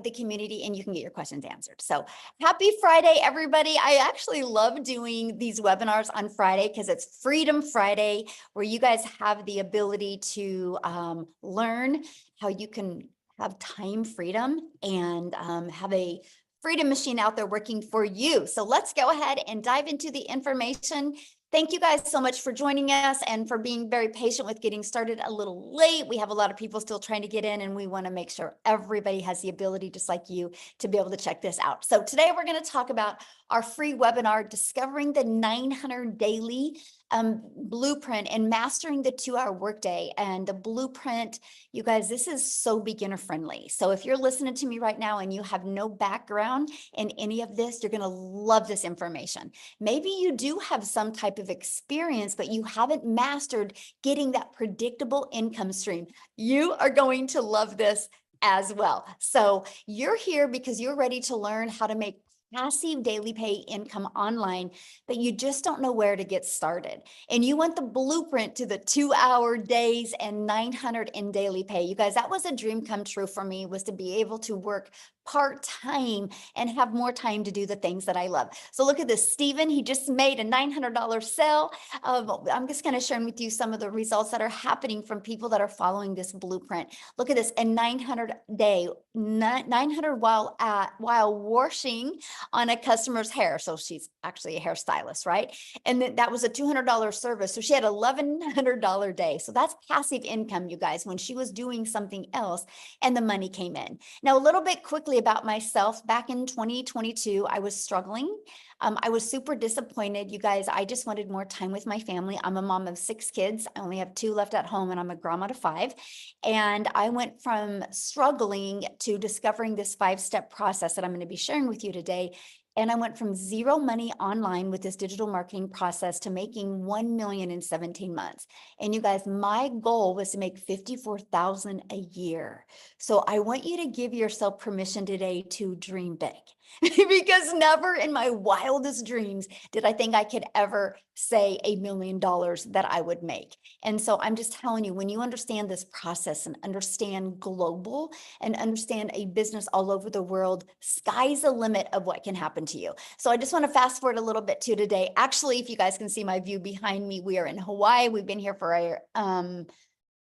the community and you can get your questions answered. So happy Friday, everybody. I actually love doing these webinars on Friday because it's Freedom Friday, where you guys have the ability to learn how you can have time freedom and have a freedom machine out there working for you. So let's go ahead and dive into the information. Thank you guys so much for joining us and for being very patient with getting started a little late. We have a lot of people still trying to get in, and we want to make sure everybody has the ability, just like you, to be able to check this out. So today we're going to talk about our free webinar, Discovering the 900 Daily Blueprint and Mastering the 2-Hour Workday. And the blueprint, you guys, this is so beginner friendly. So if you're listening to me right now and you have no background in any of this, you're going to love this information. Maybe you do have some type of experience, but you haven't mastered getting that predictable income stream. You are going to love this as well. So you're here because you're ready to learn how to make passive daily pay income online, but you just don't know where to get started. And you want the blueprint to the 2-hour days and 900 in daily pay. You guys, that was a dream come true for me, was to be able to work part-time and have more time to do the things that I love. So look at this, Stephen, he just made a $900 sale. I'm just kind of sharing with you some of the results that are happening from people that are following this blueprint. Look at this, a 900 day, 900 while washing on a customer's hair. So she's actually a hairstylist, right? And that was a $200 service. So she had $1,100 day. So that's passive income, you guys, when she was doing something else and the money came in. Now, a little bit quickly about myself, back in 2022, I was struggling. I was super disappointed. You guys, I just wanted more time with my family. I'm a mom of 6 kids. I only have 2 left at home, and I'm a grandma to 5. And I went from struggling to discovering this 5-step process that I'm going to be sharing with you today. And I went from zero money online with this digital marketing process to making 1 million in 17 months. And you guys, my goal was to make 54,000 a year. So I want you to give yourself permission today to dream big. Because never in my wildest dreams did I think I could ever say $1 million that I would make. And so I'm just telling you, when you understand this process and understand global and understand a business all over the world, sky's the limit of what can happen to you. So I just want to fast forward a little bit to today. Actually, if you guys can see my view behind me, we are in Hawaii. We've been here for I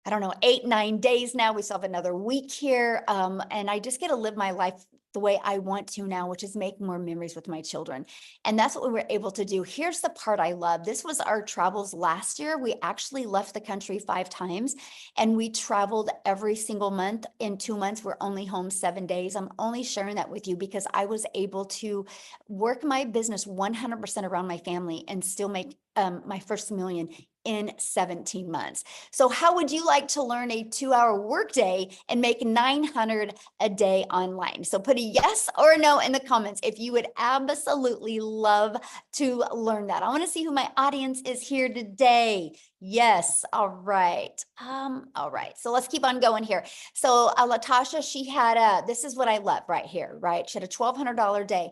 don't know, 8-9 days now. We still have another week here. And I just get to live my life the way I want to now, which is make more memories with my children. And that's what we were able to do. Here's the part I love. This was our travels last year. We actually left the country 5 times and we traveled every single month. In 2 months, we're only home 7 days. I'm only sharing that with you because I was able to work my business 100% around my family and still make my first million in 17 months. So how would you like to learn a 2-hour workday and make 900 a day online? So put a yes or a no in the comments if you would absolutely love to learn that. I want to see who my audience is here today. Yes. All right. All right. So let's keep on going here. So Latasha, she had this is what I love right here, right? She had a $1,200 day.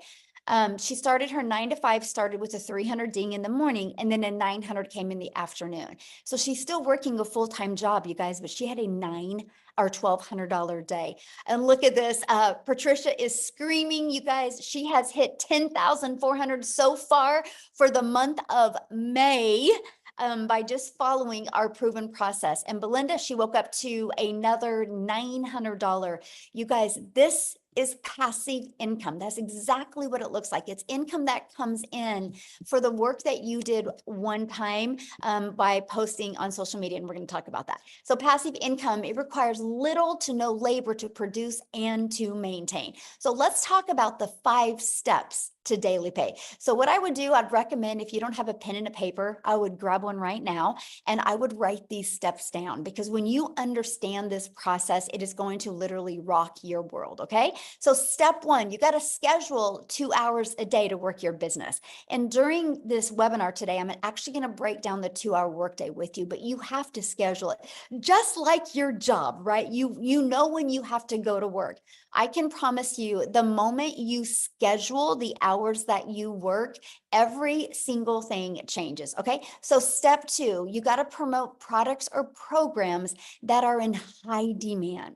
She started her 9 to 5, started with a 300 ding in the morning, and then a 900 came in the afternoon. So she's still working a full-time job, you guys, but she had a $1,200 day. And look at this. Patricia is screaming, you guys. She has hit 10,400 so far for the month of May. By just following our proven process. And Belinda, she woke up to another $900. You guys, this is passive income. That's exactly what it looks like. It's income that comes in for the work that you did one time by posting on social media, and we're going to talk about that. So passive income, it requires little to no labor to produce and to maintain. So let's talk about the 5 steps to daily pay. So what I would do, I'd recommend, if you don't have a pen and a paper, I would grab one right now and I would write these steps down, because when you understand this process, it is going to literally rock your world. Okay. So step 1, you got to schedule 2 hours a day to work your business. And during this webinar today, I'm actually going to break down the 2-hour workday with you, but you have to schedule it just like your job, right? You know when you have to go to work. I can promise you, the moment you schedule the hours that you work, every single thing changes. Okay. So step 2, you got to promote products or programs that are in high demand.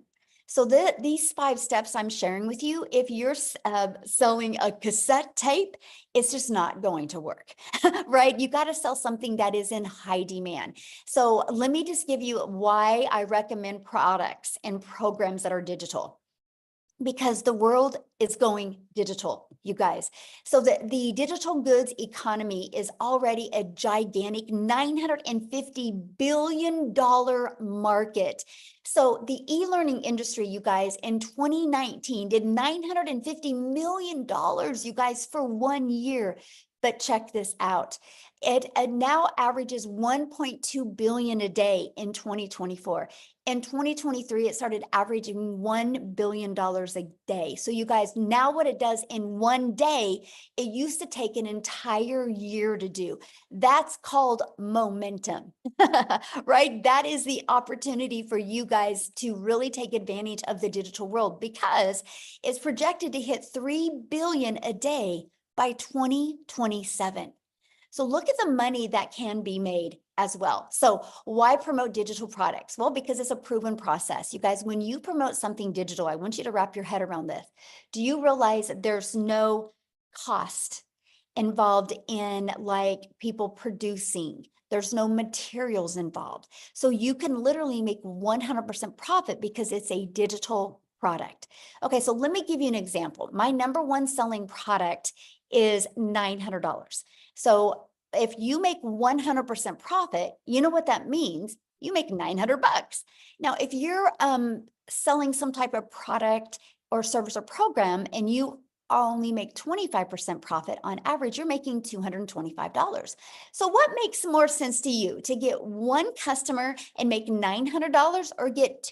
So these 5 steps I'm sharing with you, if you're selling a cassette tape, it's just not going to work, right? You got to sell something that is in high demand. So let me just give you why I recommend products and programs that are digital. Because the world is going digital, you guys. So the digital goods economy is already a gigantic $950 billion market. So the e-learning industry, you guys, in 2019 did $950 million, you guys, for 1 year. But check this out. It now averages 1.2 billion a day in 2024. In 2023, it started averaging $1 billion a day. So you guys, now what it does in 1 day, it used to take an entire year to do. That's called momentum, right? That is the opportunity for you guys to really take advantage of the digital world, because it's projected to hit 3 billion a day by 2027. So look at the money that can be made as well. So why promote digital products? Well, because it's a proven process. You guys, when you promote something digital, I want you to wrap your head around this. Do you realize that there's no cost involved in like people producing? There's no materials involved. So you can literally make 100% profit because it's a digital product. Okay, so let me give you an example. My number one selling product is $900. So if you make 100% profit, you know what that means? You make 900 bucks. Now, if you're selling some type of product or service or program and you only make 25% profit on average, you're making $225. So what makes more sense to you, to get one customer and make $900, or get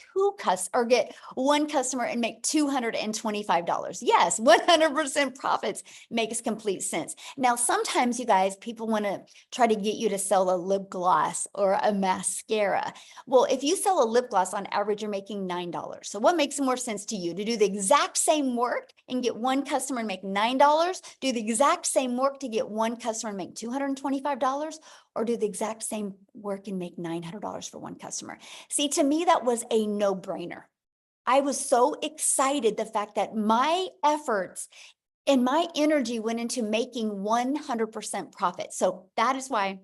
one customer and make $225? Yes, 100% profits makes complete sense. Now, sometimes you guys, people want to try to get you to sell a lip gloss or a mascara. Well, if you sell a lip gloss, on average, you're making $9. So what makes more sense to you, to do the exact same work and get one customer and make $9, do the exact same work to get one customer and make $225, or do the exact same work and make $900 for one customer? See, to me, that was a no-brainer. I was so excited, the fact that my efforts and my energy went into making 100% profit. So that is why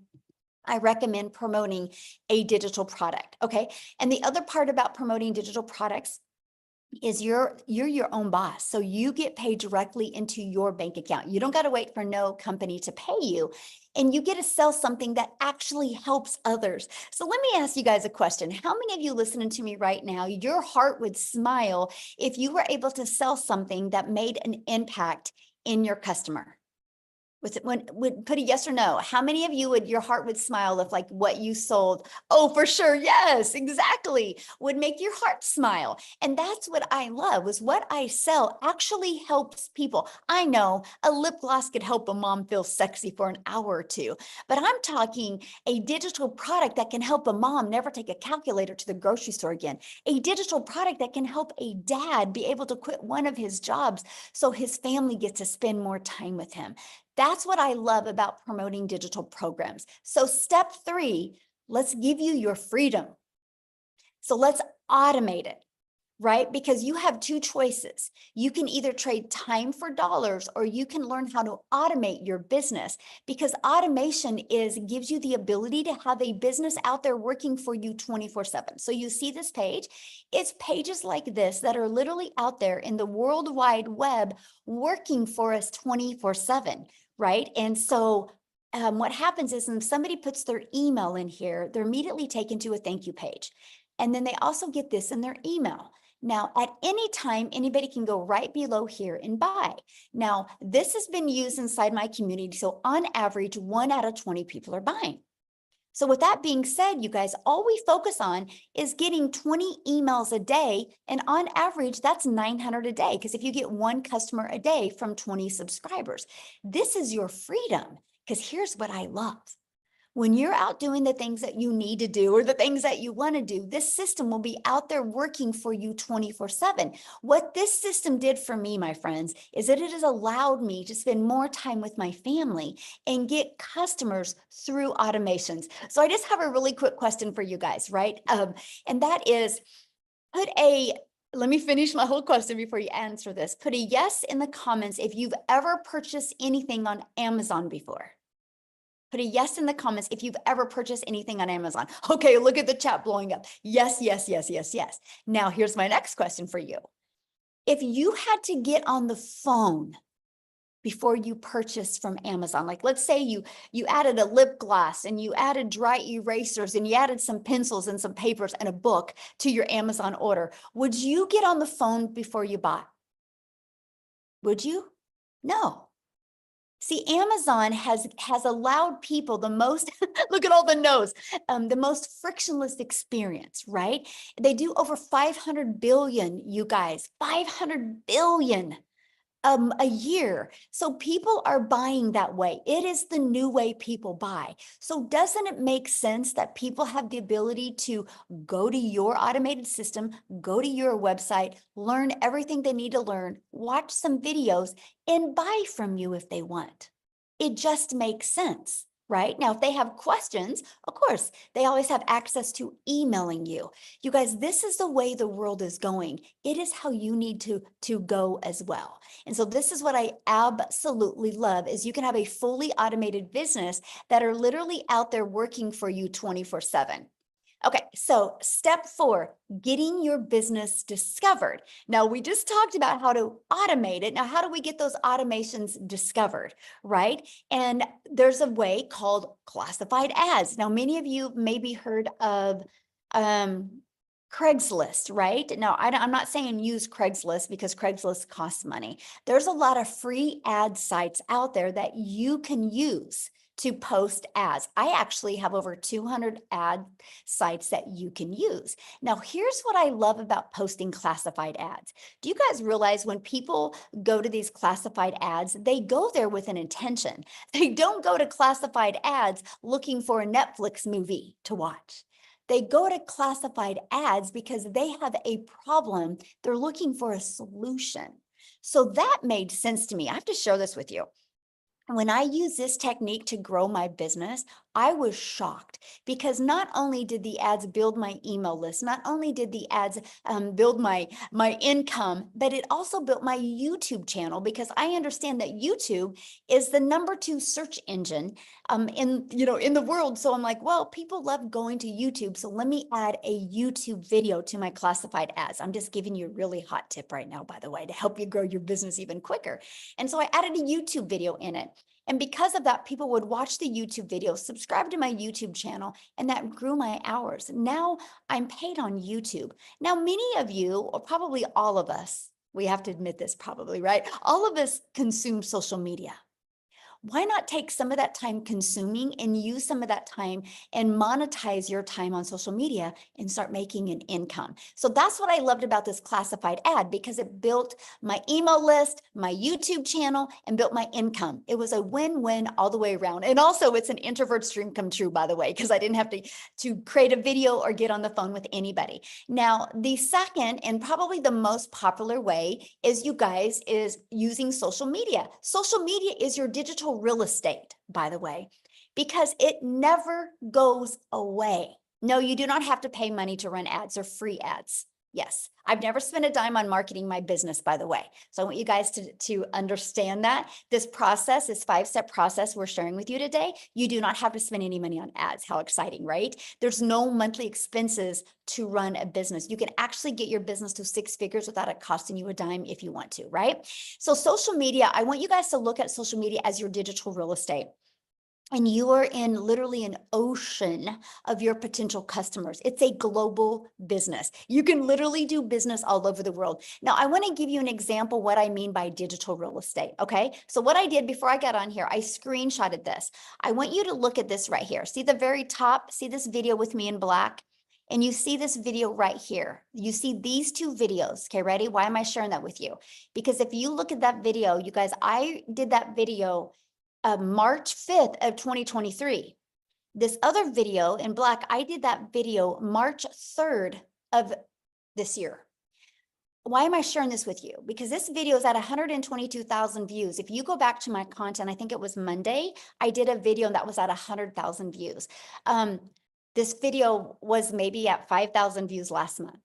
I recommend promoting a digital product. Okay. And the other part about promoting digital products is you're your own boss. So you get paid directly into your bank account. You don't got to wait for no company to pay you, and you get to sell something that actually helps others. So let me ask you guys a question. How many of you listening to me right now, your heart would smile if you were able to sell something that made an impact in your customer? Would put a yes or no. How many of you would, your heart would smile if like what you sold? Oh, for sure. Yes, exactly. Would make your heart smile. And that's what I love, was what I sell actually helps people. I know a lip gloss could help a mom feel sexy for an hour or two, but I'm talking a digital product that can help a mom never take a calculator to the grocery store again. A digital product that can help a dad be able to quit one of his jobs so his family gets to spend more time with him. That's what I love about promoting digital programs. So step 3, let's give you your freedom. So let's automate it, right? Because you have 2 choices. You can either trade time for dollars, or you can learn how to automate your business, because automation gives you the ability to have a business out there working for you 24/7. So you see this page, it's pages like this that are literally out there in the World Wide Web working for us 24/7. Right? And so what happens is when somebody puts their email in here, they're immediately taken to a thank you page. And then they also get this in their email. Now, at any time, anybody can go right below here and buy. Now, this has been used inside my community. So on average, 1 out of 20 people are buying. So with that being said, you guys, all we focus on is getting 20 emails a day. And on average, that's 900 a day. Because if you get one customer a day from 20 subscribers, this is your freedom. Because here's what I love. When you're out doing the things that you need to do, or the things that you want to do, this system will be out there working for you 24/7. What this system did for me, my friends, is that it has allowed me to spend more time with my family and get customers through automations. So I just have a really quick question for you guys, right? And that is, put a let me finish my whole question before you answer this. Put a yes in the comments if you've ever purchased anything on Amazon before. Put a yes in the comments if you've ever purchased anything on Amazon. Okay, look at the chat blowing up. Yes, yes, yes, yes, yes. Now, here's my next question for you. If you had to get on the phone before you purchased from Amazon, like let's say you added a lip gloss and you added dry erasers and you added some pencils and some papers and a book to your Amazon order, would you get on the phone before you bought? Would you? No. See, Amazon has allowed people the most, look at all the no's, the most frictionless experience, right? They do over 500 billion, you guys, 500 billion a year. So people are buying that way. It is the new way people buy. So doesn't it make sense that people have the ability to go to your automated system, go to your website, learn everything they need to learn, watch some videos, and buy from you if they want? It just makes sense. Right? Now, if they have questions, of course, they always have access to emailing you. You guys, this is the way the world is going. It is how you need to go as well. And so this is what I absolutely love is you can have a fully automated business that are literally out there working for you 24/7. Okay, so step 4, getting your business discovered. Now, we just talked about how to automate it. Now, how do we get those automations discovered, right? And there's a way called classified ads. Now, many of you maybe heard of Craigslist, right? Now, I'm not saying use Craigslist because Craigslist costs money. There's a lot of free ad sites out there that you can use to post ads. I actually have over 200 ad sites that you can use. Now, here's what I love about posting classified ads. Do you guys realize when people go to these classified ads, they go there with an intention. They don't go to classified ads looking for a Netflix movie to watch. They go to classified ads because they have a problem. They're looking for a solution. So that made sense to me. I have to share this with you. When I use this technique to grow my business, I was shocked because not only did the ads build my email list, not only did the ads build my income, but it also built my YouTube channel because I understand that YouTube is the #2 search engine in the world. So I'm like, well, people love going to YouTube, so let me add a YouTube video to my classified ads. I'm just giving you a really hot tip right now, by the way, to help you grow your business even quicker. And so I added a YouTube video in it. And because of that, people would watch the YouTube video, subscribe to my YouTube channel, and that grew my hours. Now I'm paid on YouTube. Now, many of you, or probably all of us, we have to admit this probably, right? All of us consume social media. Why not take some of that time consuming and use some of that time and monetize your time on social media and start making an income? So that's what I loved about this classified ad because it built my email list, my YouTube channel, and built my income. It was a win-win all the way around. And also it's an introvert's dream come true, by the way, because I didn't have to create a video or get on the phone with anybody. Now, the second and probably the most popular way is, you guys, is using social media. Social media is your digital real estate, by the way, because it never goes away. No, you do not have to pay money to run ads or free ads. Yes, I've never spent a dime on marketing my business, by the way. So I want you guys to understand that this process, this 5-step process we're sharing with you today, you do not have to spend any money on ads. How exciting, right? There's no monthly expenses to run a business. You can actually get your business to 6 figures without it costing you a dime if you want to, right? So social media, I want you guys to look at social media as your digital real estate. And you are in literally an ocean of your potential customers. It's a global business. You can literally do business all over the world. Now, I want to give you an example what I mean by digital real estate, okay? So what I did before I got on here, I screenshotted this. I want you to look at this right here. See the very top? See this video with me in black? And you see this video right here. You see these 2 videos. Okay, ready? Why am I sharing that with you? Because if you look at that video, you guys, I did that video March 5th of 2023. This other video in black, I did that video March 3rd of this year. Why am I sharing this with you? Because this video is at 122,000 views. If you go back to my content, I think it was Monday, I did a video that was at 100,000 views. This video was maybe at 5,000 views last month.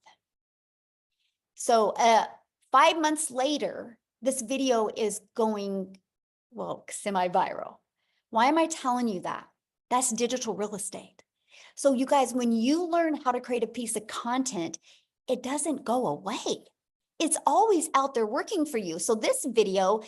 So 5 months later, this video is going, well, semi-viral. Why am I telling you that? That's digital real estate. So you guys, when you learn how to create a piece of content, it doesn't go away. It's always out there working for you. So this video,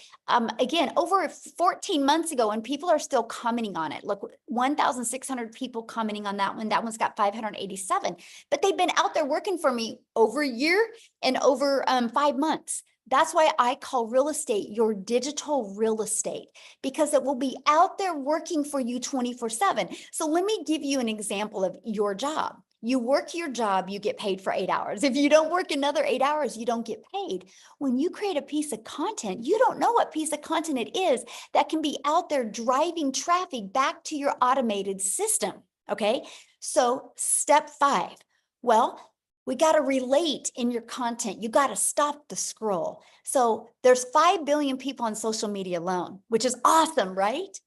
again, over 14 months ago, and people are still commenting on it. Look, 1,600 people commenting on that one. That one's got 587, but they've been out there working for me over a year and over 5 months. That's why I call real estate your digital real estate, because it will be out there working for you 24/7. So let me give you an example of your job. You work your job, you get paid for 8 hours. If you don't work another 8 hours, you don't get paid. When you create a piece of content, you don't know what piece of content it is that can be out there driving traffic back to your automated system. Okay. So step 5. Well, we got to relate in your content. You got to stop the scroll. So there's 5 billion people on social media alone, which is awesome, right?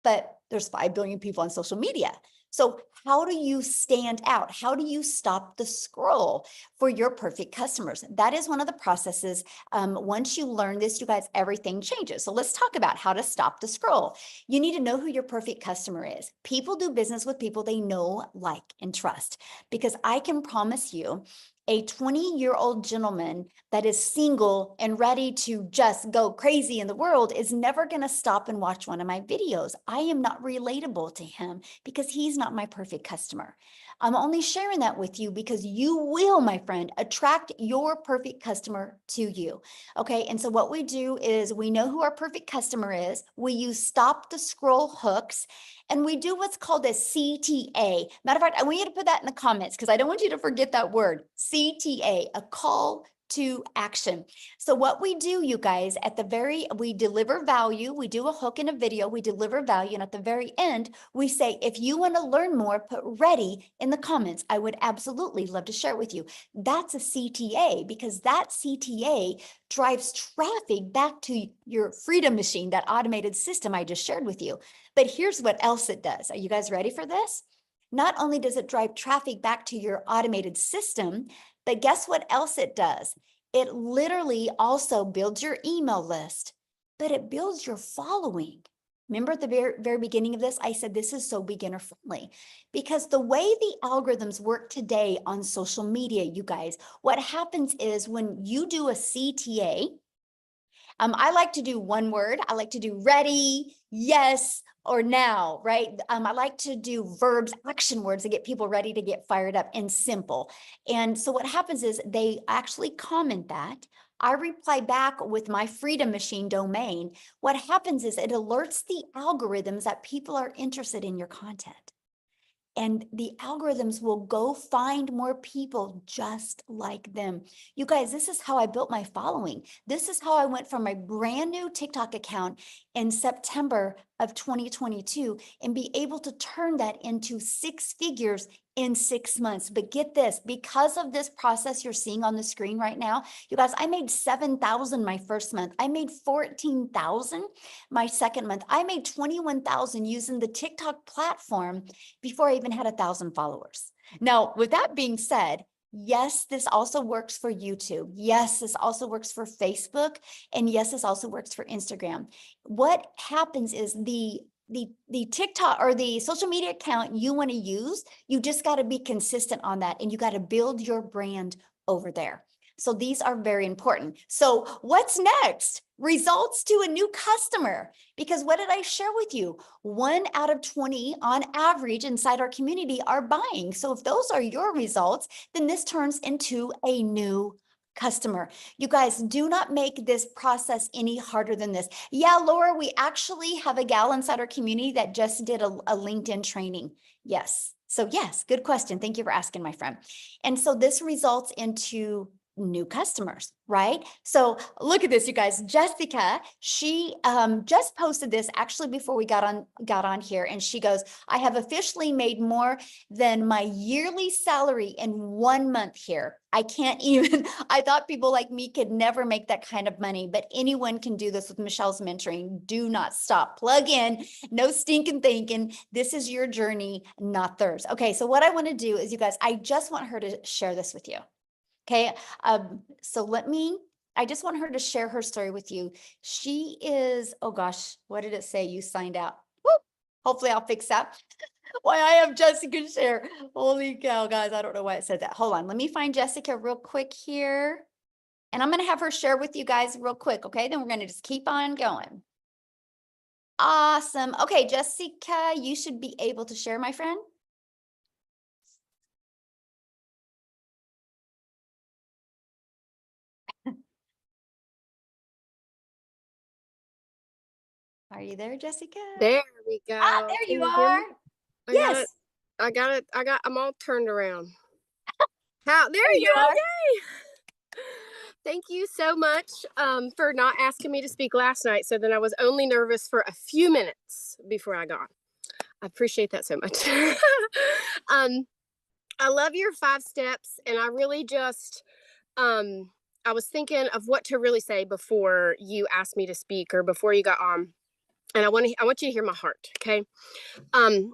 But there's 5 billion people on social media. So how do you stand out? How do you stop the scroll for your perfect customers? That is one of the processes. Once you learn this, you guys, everything changes. So let's talk about how to stop the scroll. You need to know who your perfect customer is. People do business with people they know, like, and trust, because I can promise you, a 20-year-old gentleman that is single and ready to just go crazy in the world is never going to stop and watch one of my videos. I am not relatable to him because he's not my perfect customer. I'm only sharing that with you because you will, my friend, attract your perfect customer to you. Okay. And so what we do is we know who our perfect customer is. We use stop the scroll hooks, and we do what's called a CTA. Matter of fact, I want you to put that in the comments because I don't want you to forget that word, CTA, a call to action. So what we do, you guys, we deliver value. We do a hook in a video, we deliver value. And at the very end, we say, if you want to learn more, put ready in the comments. I would absolutely love to share it with you. That's a CTA, because that CTA drives traffic back to your Freedom Machine, that automated system I just shared with you. But here's what else it does. Are you guys ready for this? Not only does it drive traffic back to your automated system, but guess what else it does? It literally also builds your email list, but it builds your following. Remember at the very beginning of this, I said this is so beginner friendly, because the way the algorithms work today on social media, you guys, what happens is when you do a CTA, I like to do one word. I like to do ready, yes, or now, right? I like to do verbs, action words to get people ready to get fired up, and simple. And so what happens is they actually comment that. I reply back with my Freedom Machine domain. What happens is it alerts the algorithms that people are interested in your content. And the algorithms will go find more people just like them. You guys, this is how I built my following. This is how I went from my brand new TikTok account in September of 2022 and be able to turn that into 6 figures in 6 months. But get this, because of this process you're seeing on the screen right now, you guys, I made 7,000 my first month. I made 14,000 my second month. I made 21,000 using the TikTok platform before I even had 1,000 followers. Now, with that being said, yes, this also works for YouTube. Yes, this also works for Facebook. And yes, this also works for Instagram. What happens is the TikTok or the social media account you want to use, you just got to be consistent on that, and you got to build your brand over there. So these are very important. So what's next? Results to a new customer. Because what did I share with you? 1 out of 20 on average inside our community are buying. So if those are your results, then this turns into a new customer. You guys, do not make this process any harder than this. Yeah, Laura, we actually have a gal inside our community that just did a LinkedIn training. Yes. So yes, good question. Thank you for asking, my friend. And so this results into new customers, right? So look at this, you guys. Jessica, she just posted this actually before we got on here, and she goes, I have officially made more than my yearly salary in 1 month here. I can't even, I thought people like me could never make that kind of money, but anyone can do this with Michelle's mentoring. Do not stop. Plug in, no stinking thinking. This is your journey, not theirs. Okay, so what I want to do is, you guys, I just want her to share this with you. Okay. So I just want her to share her story with you. She is, oh gosh, what did it say? You signed out. Woo! Hopefully I'll fix that. Why I have Jessica share. Holy cow, guys. I don't know why it said that. Hold on. Let me find Jessica real quick here. And I'm going to have her share with you guys real quick. Okay. Then we're going to just keep on going. Awesome. Okay, Jessica, you should be able to share, my friend. Are you there, Jessica? There we go. There Can you hear are. me? Yes. I'm all turned around. There There you you go. are. Yay. Thank you so much for not asking me to speak last night. So then I was only nervous for a few minutes before I got. I appreciate that so much. I love your 5 steps, and I really just I was thinking of what to really say before you asked me to speak or before you got on. And I want you to hear my heart, okay? I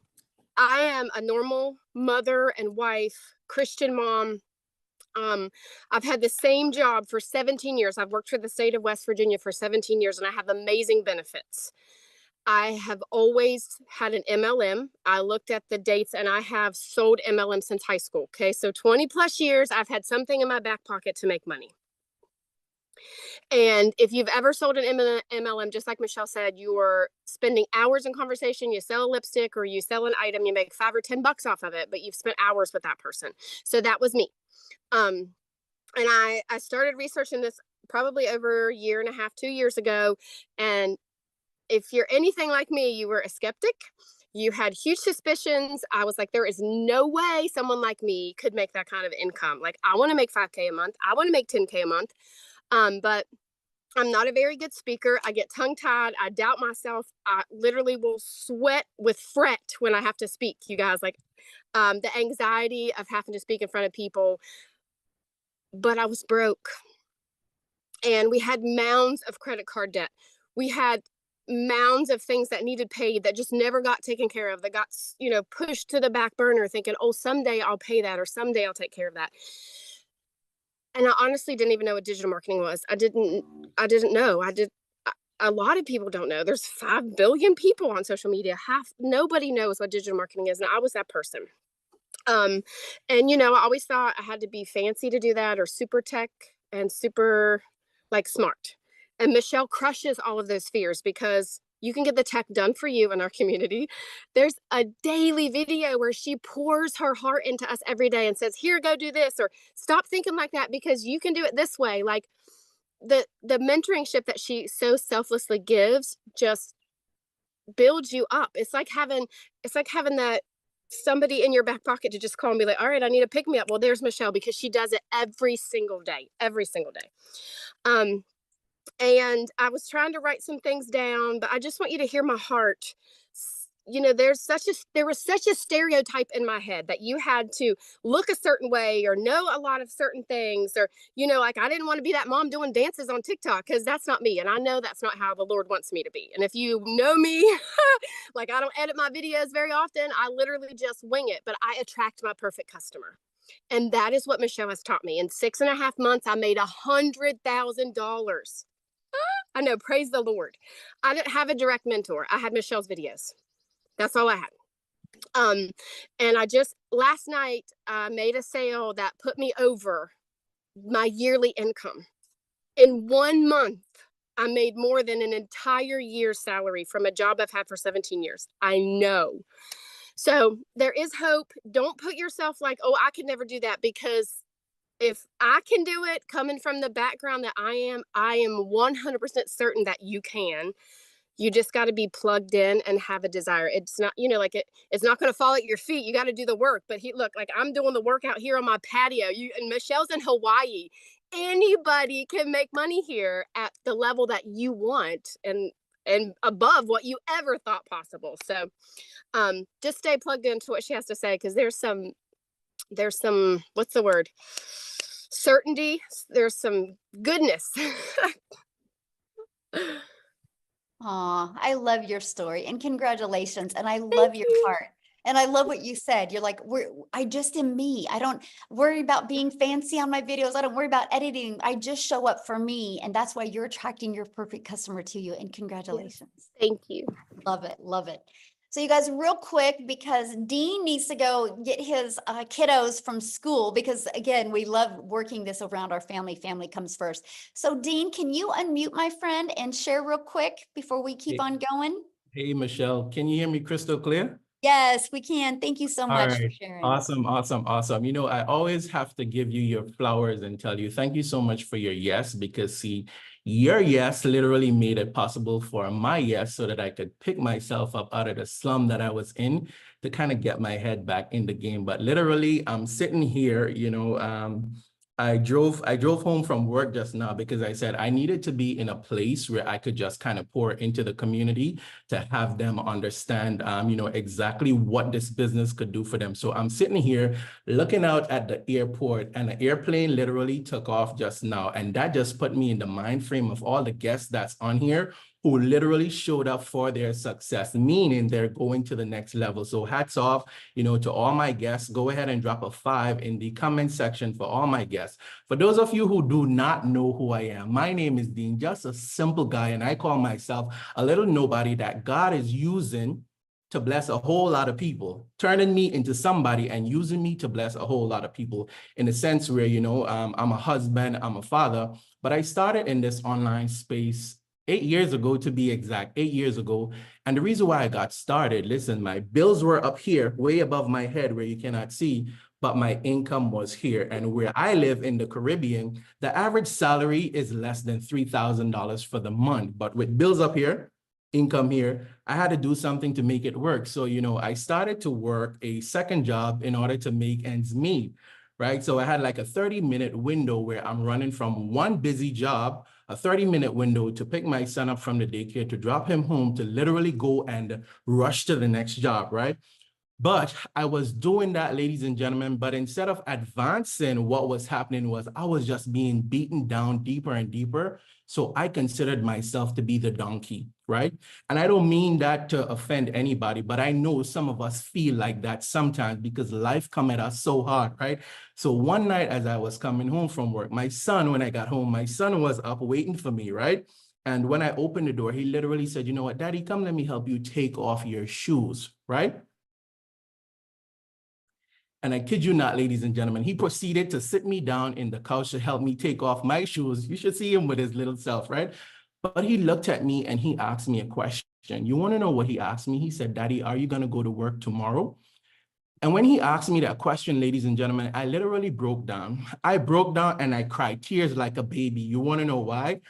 am a normal mother and wife, Christian mom. I've had the same job for 17 years. I've worked for the state of West Virginia for 17 years, and I have amazing benefits. I have always had an MLM. I looked at the dates, and I have sold MLM since high school. Okay, so 20 plus years, I've had something in my back pocket to make money. And if you've ever sold an MLM, just like Michelle said, you're spending hours in conversation. You sell a lipstick or you sell an item, you make $5 or $10 off of it, but you've spent hours with that person. So that was me. And I started researching this probably over a year and a half, 2 years ago. And if you're anything like me, you were a skeptic. You had huge suspicions. I was like, there is no way someone like me could make that kind of income. Like, I want to make $5K a month. I want to make $10K a month. But I'm not a very good speaker. I get tongue tied. I doubt myself. I literally will sweat with fret when I have to speak, you guys. Like the anxiety of having to speak in front of people. But I was broke. And we had mounds of credit card debt. We had mounds of things that needed paid that just never got taken care of, that got, pushed to the back burner thinking, oh, someday I'll pay that or someday I'll take care of that. And I honestly didn't even know what digital marketing was. I didn't know. A lot of people don't know. There's 5 billion people on social media. Nobody knows what digital marketing is. And I was that person. And I always thought I had to be fancy to do that, or super tech and super smart. And Michelle crushes all of those fears because you can get the tech done for you in our community. There's a daily video where she pours her heart into us every day and says, here, go do this, or stop thinking like that because you can do it this way. Like the mentoringship that she so selflessly gives just builds you up. It's like having that somebody in your back pocket to just call and be like, all right, I need to pick me up. Well, there's Michelle, because she does it every single day. And I was trying to write some things down, but I just want you to hear my heart. There was such a stereotype in my head that you had to look a certain way or know a lot of certain things, or I didn't want to be that mom doing dances on TikTok, because that's not me, and I know that's not how the Lord wants me to be. And if you know me, I don't edit my videos very often. I literally just wing it, but I attract my perfect customer. And that is what Michelle has taught me. In 6.5 months, I made $100,000. I know, praise the Lord. I didn't have a direct mentor. I had Michelle's videos. That's all I had. And I just last night made a sale that put me over my yearly income. In 1 month, I made more than an entire year's salary from a job I've had for 17 years. I know. So there is hope. Don't put yourself like, oh, I could never do that, because if I can do it coming from the background that I am 100% certain that you can. You just got to be plugged in and have a desire. It's not, it's not going to fall at your feet. You got to do the work. But look, I'm doing the work out here on my patio. And Michelle's in Hawaii. Anybody can make money here at the level that you want, and above what you ever thought possible. So just stay plugged into what she has to say, because there's some, what's the word? Certainty. There's some goodness. Aw, I love your story, and congratulations. And I love your heart. And I love what you said. You're like, I just am me. I don't worry about being fancy on my videos. I don't worry about editing. I just show up for me. And that's why you're attracting your perfect customer to you. And congratulations. Yes, thank you. Love it. Love it. So you guys, real quick, because Dean needs to go get his kiddos from school, because again, we love working this around our family. Family comes first. So Dean, can you unmute my friend and share real quick before we keep on going? Hey, Michelle, can you hear me crystal clear? Yes, we can. Thank you so All much for right. sharing. Awesome, awesome, awesome. You know, I always have to give you your flowers and tell you thank you so much for your yes, because see, your yes literally made it possible for my yes so that I could pick myself up out of the slum that I was in to kind of get my head back in the game. But literally, I'm sitting here, you know, I drove home from work just now because I said I needed to be in a place where I could just kind of pour into the community to have them understand, you know, exactly what this business could do for them. So I'm sitting here looking out at the airport, and the airplane literally took off just now. And that just put me in the mind frame of all the guests that's on here who literally showed up for their success, meaning they're going to the next level. So hats off, you know, to all my guests. Go ahead and drop a 5 in the comment section for all my guests. For those of you who do not know who I am, my name is Dean, just a simple guy, and I call myself a little nobody that God is using to bless a whole lot of people, turning me into somebody and using me to bless a whole lot of people, in a sense where, you know, I'm a husband, I'm a father, but I started in this online space 8 years ago, to be exact, 8 years ago. And the reason why I got started, listen, my bills were up here, way above my head where you cannot see, but my income was here. And where I live in the Caribbean, the average salary is less than $3,000 for the month. But with bills up here, income here, I had to do something to make it work. So, you know, I started to work a second job in order to make ends meet, right? So I had like a 30-minute window where I'm running from one busy job, a 30-minute window to pick my son up from the daycare, to drop him home, to literally go and rush to the next job, right? But I was doing that, ladies and gentlemen, but instead of advancing, what was happening was I was just being beaten down deeper and deeper. So I considered myself to be the donkey, right? And I don't mean that to offend anybody, but I know some of us feel like that sometimes because life come at us so hard, right? So one night as I was coming home from work, my son, when I got home, my son was up waiting for me, right? And when I opened the door, he literally said, you know what, Daddy, come, let me help you take off your shoes, right? And I kid you not, ladies and gentlemen, he proceeded to sit me down in the couch to help me take off my shoes. You should see him with his little self, right? But he looked at me and he asked me a question. You want to know what he asked me? He said, Daddy, are you going to go to work tomorrow? And when he asked me that question, ladies and gentlemen, I literally broke down. I broke down and I cried tears like a baby. You want to know why?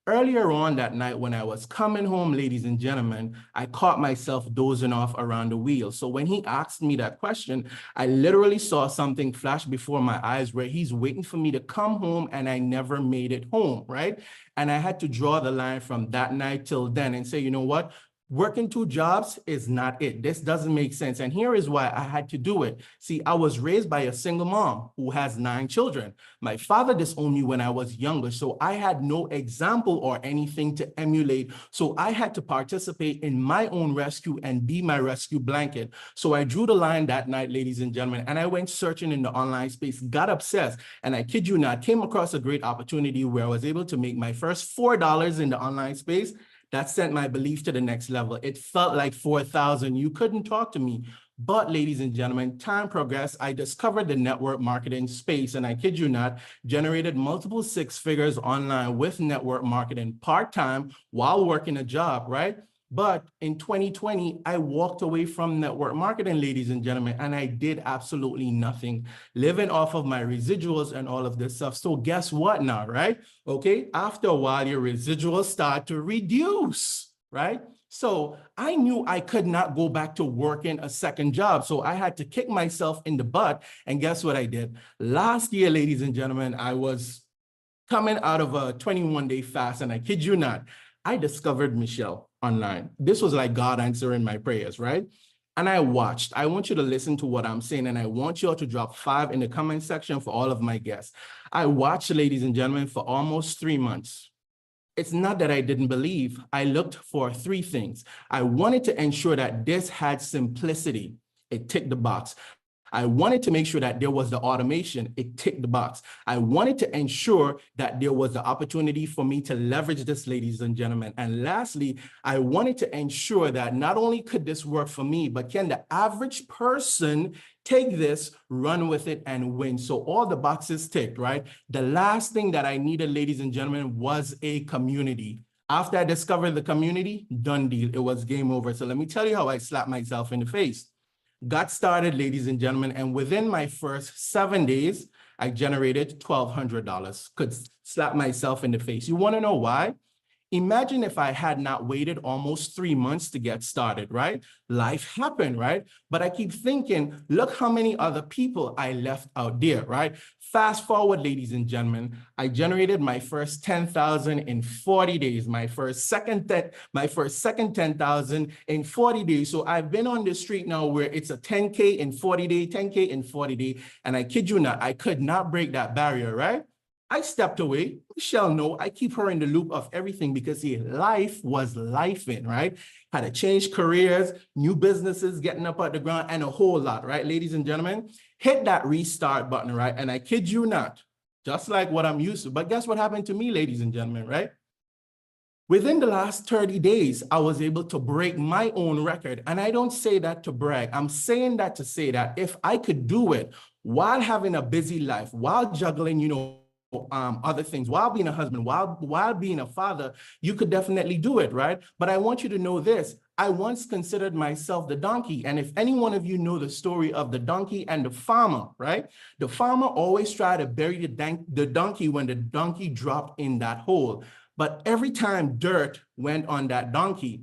Earlier on that night when I was coming home, ladies and gentlemen, I caught myself dozing off around the wheel. So when he asked me that question, I literally saw something flash before my eyes where he's waiting for me to come home and I never made it home, right? And I had to draw the line from that night till then and say, you know what? Working 2 jobs is not it. This doesn't make sense. And here is why I had to do it. See, I was raised by a single mom who has 9 children. My father disowned me when I was younger, so I had no example or anything to emulate. So I had to participate in my own rescue and be my rescue blanket. So I drew the line that night, ladies and gentlemen, and I went searching in the online space, got obsessed, and I kid you not, came across a great opportunity where I was able to make my first $4 in the online space. That sent my belief to the next level. It felt like 4,000. You couldn't talk to me. But ladies and gentlemen, time progressed. I discovered the network marketing space, and I kid you not, generated multiple 6 figures online with network marketing part-time while working a job, right? But in 2020, I walked away from network marketing, ladies and gentlemen, and I did absolutely nothing, living off of my residuals and all of this stuff. So guess what now, right? Okay, after a while, your residuals start to reduce, right? So I knew I could not go back to working a second job. So I had to kick myself in the butt. And guess what I did? Last year, ladies and gentlemen, I was coming out of a 21-day fast, and I kid you not, I discovered Michelle online. This was like God answering my prayers, right? And I watched. I want you to listen to what I'm saying, and I want you all to drop 5 in the comment section for all of my guests. I watched, ladies and gentlemen, for almost 3 months. It's not that I didn't believe. I looked for 3 things. I wanted to ensure that this had simplicity. It ticked the box. I wanted to make sure that there was the automation. It ticked the box. I wanted to ensure that there was the opportunity for me to leverage this, ladies and gentlemen. And lastly, I wanted to ensure that not only could this work for me, but can the average person take this, run with it, and win? So all the boxes ticked, right? The last thing that I needed, ladies and gentlemen, was a community. After I discovered the community, done deal. It was game over. So let me tell you how I slapped myself in the face. Got started, ladies and gentlemen, and within my first 7 days, I generated $1,200. Could slap myself in the face. You want to know why? Imagine if I had not waited almost 3 months to get started, right? Life happened, right? But I keep thinking, look how many other people I left out there, right? Fast forward, ladies and gentlemen, I generated my first 10,000 in 40 days, my first second 10,000 in 40 days. So I've been on the street now where it's a 10K in 40 days, 10K in 40 days. And I kid you not, I could not break that barrier, right? I stepped away. Michelle, no, I keep her in the loop of everything because see, life was lifing, right? Had to change careers, new businesses, getting up at the ground, and a whole lot, right? Ladies and gentlemen, hit that restart button, right? And I kid you not, just like what I'm used to. But guess what happened to me, ladies and gentlemen, right? Within the last 30 days, I was able to break my own record. And I don't say that to brag. I'm saying that to say that if I could do it while having a busy life, while juggling, other things, while being a husband, while being a father, you could definitely do it, right? But I want you to know this. I once considered myself the donkey. And if any one of you know the story of the donkey and the farmer, right? The farmer always tried to bury the donkey when the donkey dropped in that hole. But every time dirt went on that donkey,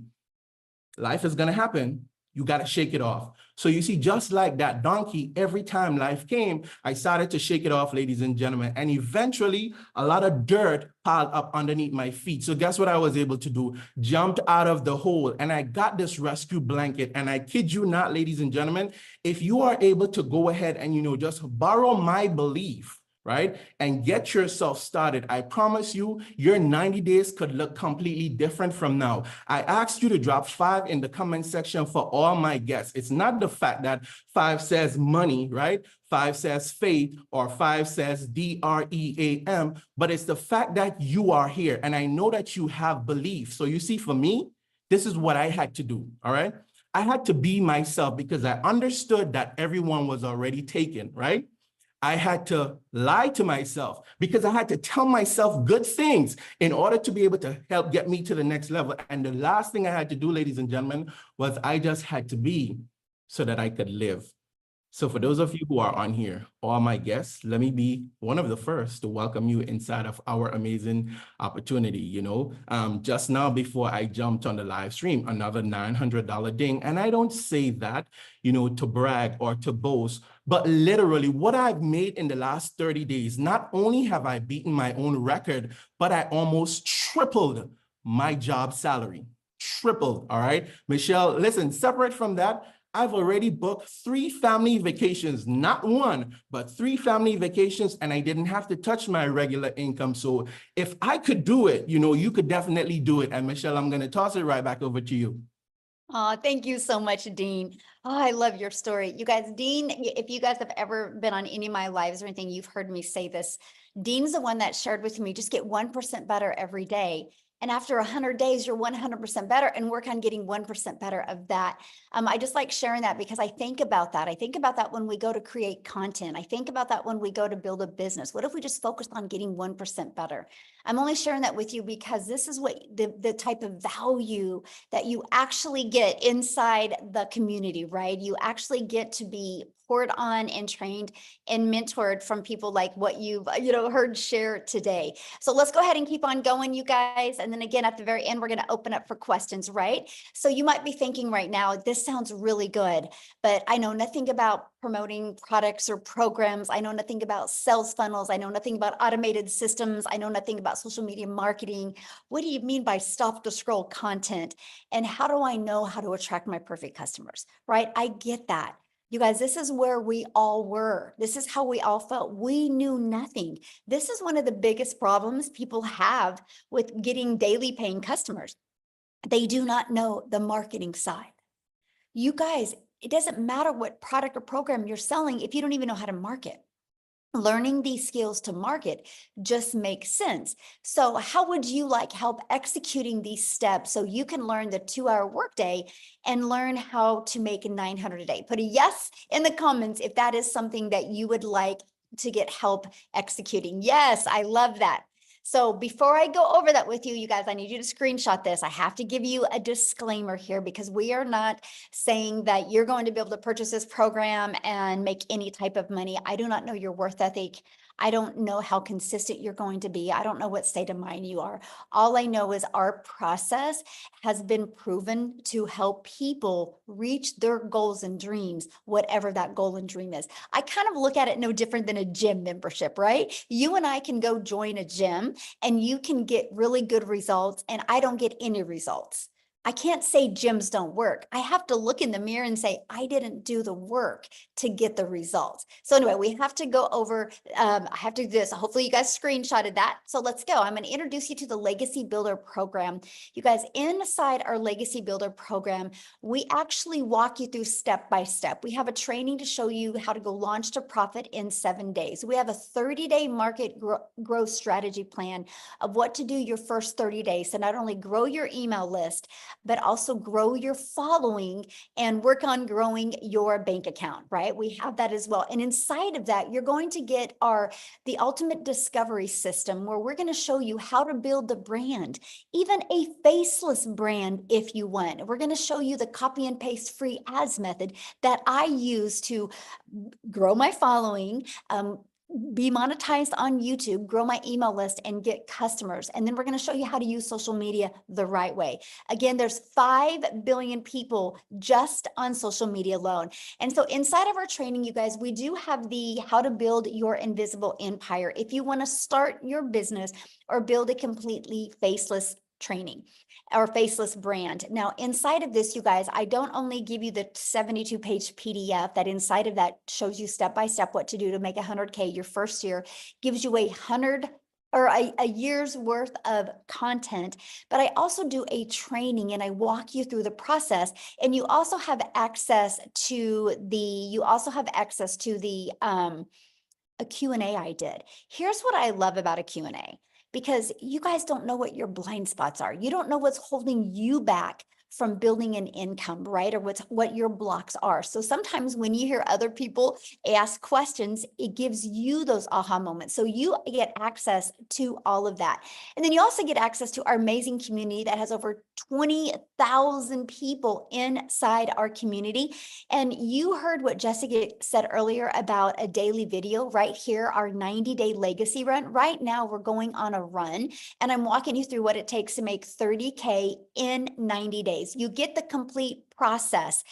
life is going to happen. You got to shake it off. So you see, just like that donkey, every time life came, I started to shake it off, ladies and gentlemen. And eventually, a lot of dirt piled up underneath my feet. So guess what I was able to do? Jumped out of the hole and I got this rescue blanket. And I kid you not, ladies and gentlemen, if you are able to go ahead and, just borrow my belief, right? And get yourself started. I promise you, your 90 days could look completely different from now. I asked you to drop 5 in the comment section for all my guests. It's not the fact that 5 says money, right? 5 says faith, or 5 says DREAM, but it's the fact that you are here. And I know that you have belief. So you see, for me, this is what I had to do, all right? I had to be myself because I understood that everyone was already taken, right? I had to lie to myself because I had to tell myself good things in order to be able to help get me to the next level. And the last thing I had to do, ladies and gentlemen, was I just had to be so that I could live. So for those of you who are on here, all my guests, let me be one of the first to welcome you inside of our amazing opportunity. Just now before I jumped on the live stream, another $900 ding. And I don't say that, to brag or to boast, but literally what I've made in the last 30 days, not only have I beaten my own record, but I almost tripled my job salary. Tripled, all right? Michelle, listen, separate from that, I've already booked 3 family vacations, not 1, but 3 family vacations, and I didn't have to touch my regular income. So if I could do it, you could definitely do it. And Michelle, I'm going to toss it right back over to you. Oh, thank you so much, Dean. Oh, I love your story. You guys, Dean, if you guys have ever been on any of my lives or anything, you've heard me say this. Dean's the one that shared with me, just get 1% better every day. And after 100 days, you're 100% better, and work on getting 1% better of that. I just like sharing that because I think about that. I think about that when we go to create content. I think about that when we go to build a business. What if we just focused on getting 1% better? I'm only sharing that with you because this is what the type of value that you actually get inside the community, right? You actually get to be poured on and trained and mentored from people like what you've heard share today. So let's go ahead and keep on going, you guys. And then again, at the very end, we're going to open up for questions, right? So you might be thinking right now, this sounds really good, but I know nothing about promoting products or programs. I know nothing about sales funnels. I know nothing about automated systems. I know nothing about social media marketing. What do you mean by stop to scroll content? And how do I know how to attract my perfect customers, right? I get that. You guys, this is where we all were. This is how we all felt. We knew nothing. This is one of the biggest problems people have with getting daily paying customers. They do not know the marketing side. You guys, it doesn't matter what product or program you're selling if you don't even know how to market. Learning these skills to market just makes sense. So how would you like help executing these steps so you can learn the 2-hour workday and learn how to make 900 a day? Put a yes in the comments if that is something that you would like to get help executing. Yes, I love that. So before I go over that with you, you guys, I need you to screenshot this. I have to give you a disclaimer here because we are not saying that you're going to be able to purchase this program and make any type of money. I do not know your worth ethic. I don't know how consistent you're going to be. I don't know what state of mind you are. All I know is our process has been proven to help people reach their goals and dreams, whatever that goal and dream is. I kind of look at it no different than a gym membership, right? You and I can go join a gym and you can get really good results and I don't get any results. I can't say gyms don't work. I have to look in the mirror and say, I didn't do the work to get the results. So anyway, we have to go over, I have to do this. Hopefully you guys screenshotted that. So let's go. I'm going to introduce you to the Legacy Builder program. You guys, inside our Legacy Builder program, we actually walk you through step by step. We have a training to show you how to go launch to profit in 7 days. We have a 30-day market growth strategy plan of what to do your first 30 days to not only grow your email list, but also grow your following and work on growing your bank account, right? We have that as well. And inside of that, you're going to get the ultimate discovery system where we're going to show you how to build the brand, even a faceless brand if you want. We're going to show you the copy and paste free ads method that I use to grow my following, be monetized on YouTube, grow my email list and get customers. And then we're going to show you how to use social media the right way. Again, there's 5 billion people just on social media alone. And so inside of our training, you guys, we do have the how to build your invisible empire. If you want to start your business or build a completely faceless training or faceless brand. Now, inside of this, you guys, I don't only give you the 72-page PDF that inside of that shows you step-by-step what to do to make 100K your first year, gives you a year's worth of content, but I also do a training and I walk you through the process. And you also have access to a Q&A I did. Here's what I love about a Q&A. Because you guys don't know what your blind spots are. You don't know what's holding you back from building an income, right? Or what your blocks are. So sometimes when you hear other people ask questions, it gives you those aha moments. So you get access to all of that. And then you also get access to our amazing community that has over 20,000 people inside our community. And you heard what Jessica said earlier about a daily video right here, our 90-day legacy run. Right now we're going on a run and I'm walking you through what it takes to make 30K in 90 days. You get the complete process,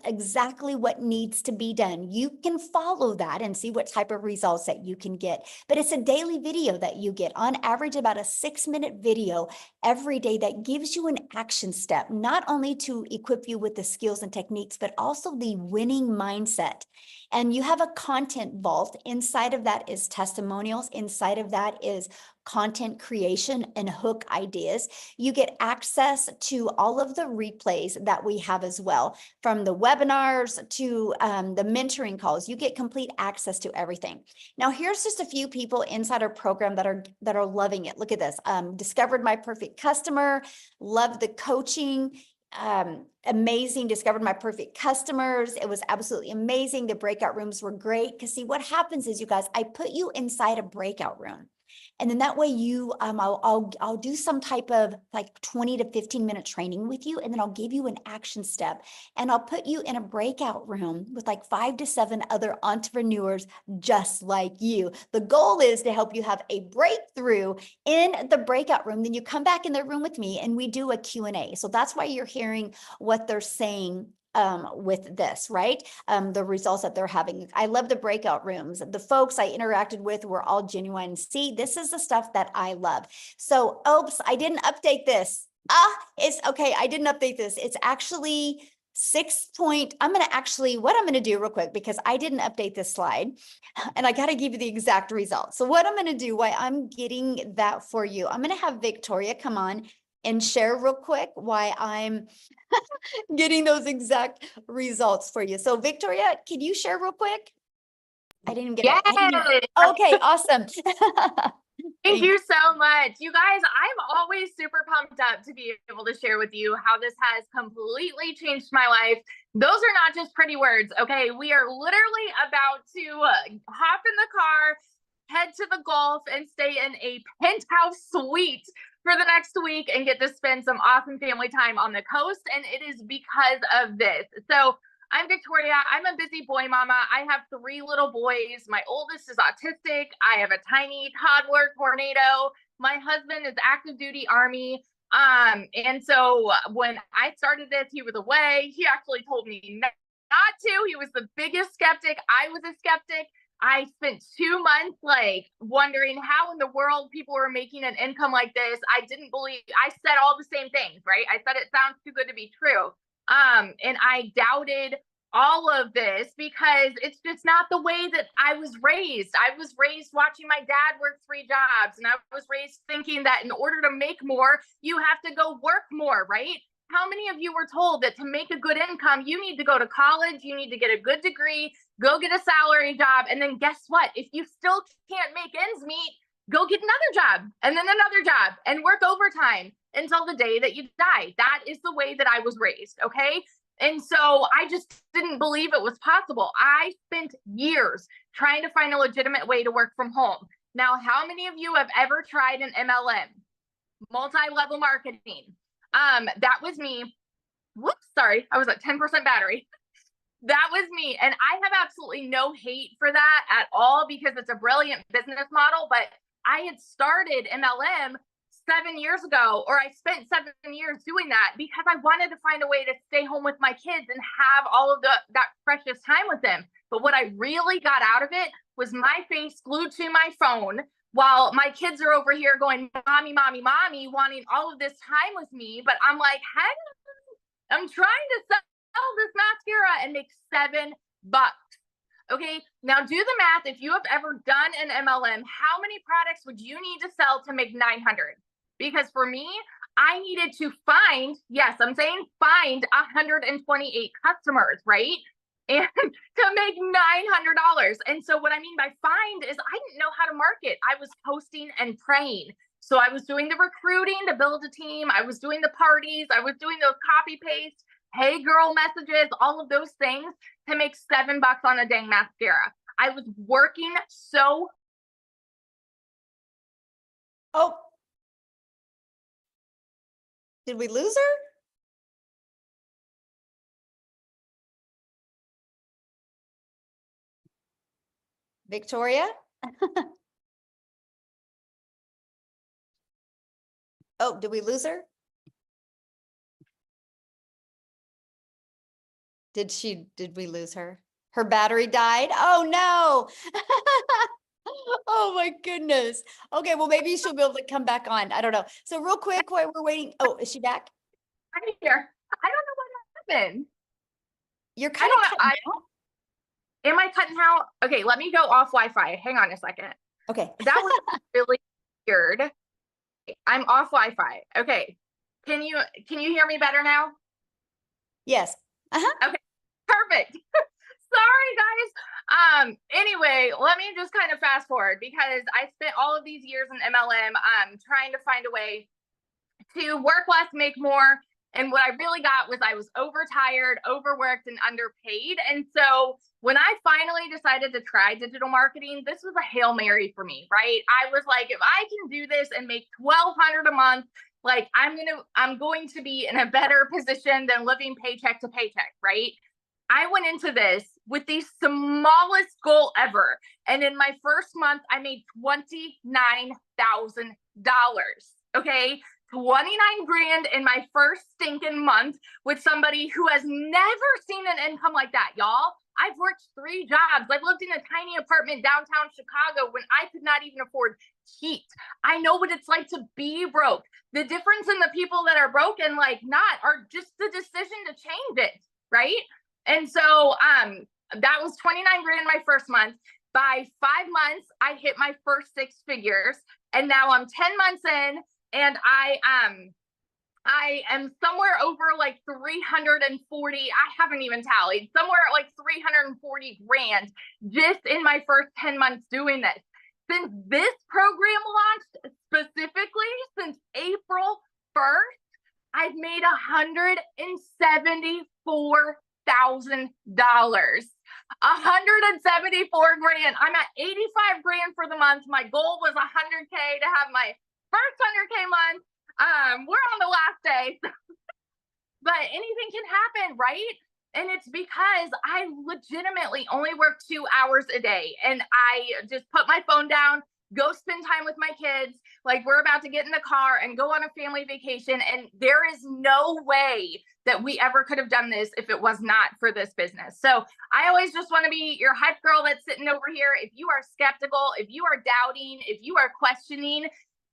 exactly what needs to be done. You can follow that and see what type of results that you can get. But it's a daily video that you get, on average about a 6-minute video every day that gives you an action step, not only to equip you with the skills and techniques, but also the winning mindset. And you have a content vault. Inside of that is testimonials. Inside of that is content creation and hook ideas. You get access to all of the replays that we have as well, from the webinars to the mentoring calls. You get complete access to everything. Now, here's just a few people inside our program that are loving it. Look at this. Discovered my perfect customer, love the coaching. Amazing, discovered my perfect customers. It was absolutely amazing. The breakout rooms were great. Because see, what happens is, you guys, I put you inside a breakout room. And then that way you, I'll do some type of like 20 to 15-minute training with you. And then I'll give you an action step and I'll put you in a breakout room with like 5 to 7 other entrepreneurs just like you. The goal is to help you have a breakthrough in the breakout room. Then you come back in the room with me and we do a Q&A. So that's why you're hearing what they're saying with this, right? The results that they're having. I love the breakout rooms. The folks I interacted with were all genuine. See, this is the stuff that I love. So, oops, I didn't update this. It's okay. I didn't update this. It's actually what I'm going to do real quick, because I didn't update this slide and I got to give you the exact results. So what I'm going to do while I'm getting that for you, I'm going to have Victoria come on and share real quick why I'm getting those exact results for you. So Victoria, can you share real quick? I didn't get it. Yes. Okay, awesome. Thank you so much. You guys, I'm always super pumped up to be able to share with you how this has completely changed my life. Those are not just pretty words, okay? We are literally about to hop in the car, head to the Gulf, and stay in a penthouse suite for the next week and get to spend some awesome family time on the coast. And it is because of this. So I'm Victoria. I'm a busy boy mama. I have 3 little boys. My oldest is autistic. I have a tiny toddler tornado. My husband is active duty Army. And so when I started this, he was away. He actually told me not to. He was the biggest skeptic. I was a skeptic. I spent 2 months like wondering how in the world people were making an income like this. I didn't believe, I said all the same things, right? I said it sounds too good to be true. And I doubted all of this because it's just not the way that I was raised. I was raised watching my dad work 3 jobs, and I was raised thinking that in order to make more, you have to go work more, right? How many of you were told that to make a good income, you need to go to college, you need to get a good degree, go get a salary job, and then guess what? If you still can't make ends meet, go get another job and then another job and work overtime until the day that you die. That is the way that I was raised, okay? And so I just didn't believe it was possible. I spent years trying to find a legitimate way to work from home. Now, how many of you have ever tried an MLM, multi-level marketing? That was me. Whoops, sorry, I was at 10% battery. That was me. And I have absolutely no hate for that at all because it's a brilliant business model. But I had started MLM 7 years ago, or I spent 7 years doing that because I wanted to find a way to stay home with my kids and have all of that precious time with them. But what I really got out of it was my face glued to my phone while my kids are over here going, mommy, mommy, mommy, wanting all of this time with me. But I'm like, hey, I'm trying to sell this mascara and make $7. Okay, now do the math. If you have ever done an MLM, how many products would you need to sell to make 900? Because for me, I needed to find, yes, I'm saying find 128 customers, right? And to make $900. And so what I mean by find is I didn't know how to market. I was posting and praying. So I was doing the recruiting to build a team. I was doing the parties. I was doing those copy paste, hey girl messages, all of those things to make $7 on a dang mascara. I was working so. Oh, did we lose her? Victoria? Oh, did we lose her? Did we lose her? Her battery died? Oh no. Oh my goodness. Okay, well maybe she'll be able to come back on. I don't know. So real quick while we're waiting. Oh, is she back? I'm here. I don't know what happened. You're kind of cutting out. Am I cutting out? Okay, let me go off Wi-Fi. Hang on a second. Okay. That was really weird. I'm off Wi-Fi. Okay. Can you hear me better now? Yes. Uh-huh. Okay. Perfect. Sorry, guys. Anyway, let me just kind of fast forward because I spent all of these years in MLM trying to find a way to work less, make more. And what I really got was I was overtired, overworked, and underpaid. And so when I finally decided to try digital marketing, this was a Hail Mary for me, right? I was like, if I can do this and make $1,200 a month, like I'm going to be in a better position than living paycheck to paycheck, right? I went into this with the smallest goal ever. And in my first month, I made $29,000. Okay. 29 grand in my first stinking month with somebody who has never seen an income like that, y'all. I've worked 3 jobs. I've lived in a tiny apartment downtown Chicago when I could not even afford heat. I know what it's like to be broke. The difference in the people that are broke and like not are just the decision to change it, right? And so that was 29 grand my first month. By 5 months, I hit my first 6 figures. And now I'm 10 months in and I am somewhere over like 340. I haven't even tallied, somewhere at like 340 grand just in my first 10 months doing this. Since this program launched, specifically since April 1st, I've made $174,000. 174 grand. I'm at 85 grand for the month. My goal was 100K to have my first 100K month. We're on the last day, but anything can happen, right? And it's because I legitimately only work 2 hours a day, and I just put my phone down, go spend time with my kids. Like, we're about to get in the car and go on a family vacation, and there is no way that we ever could have done this if it was not for this business. So I always just want to be your hype girl that's sitting over here. If you are skeptical, if you are doubting, if you are questioning,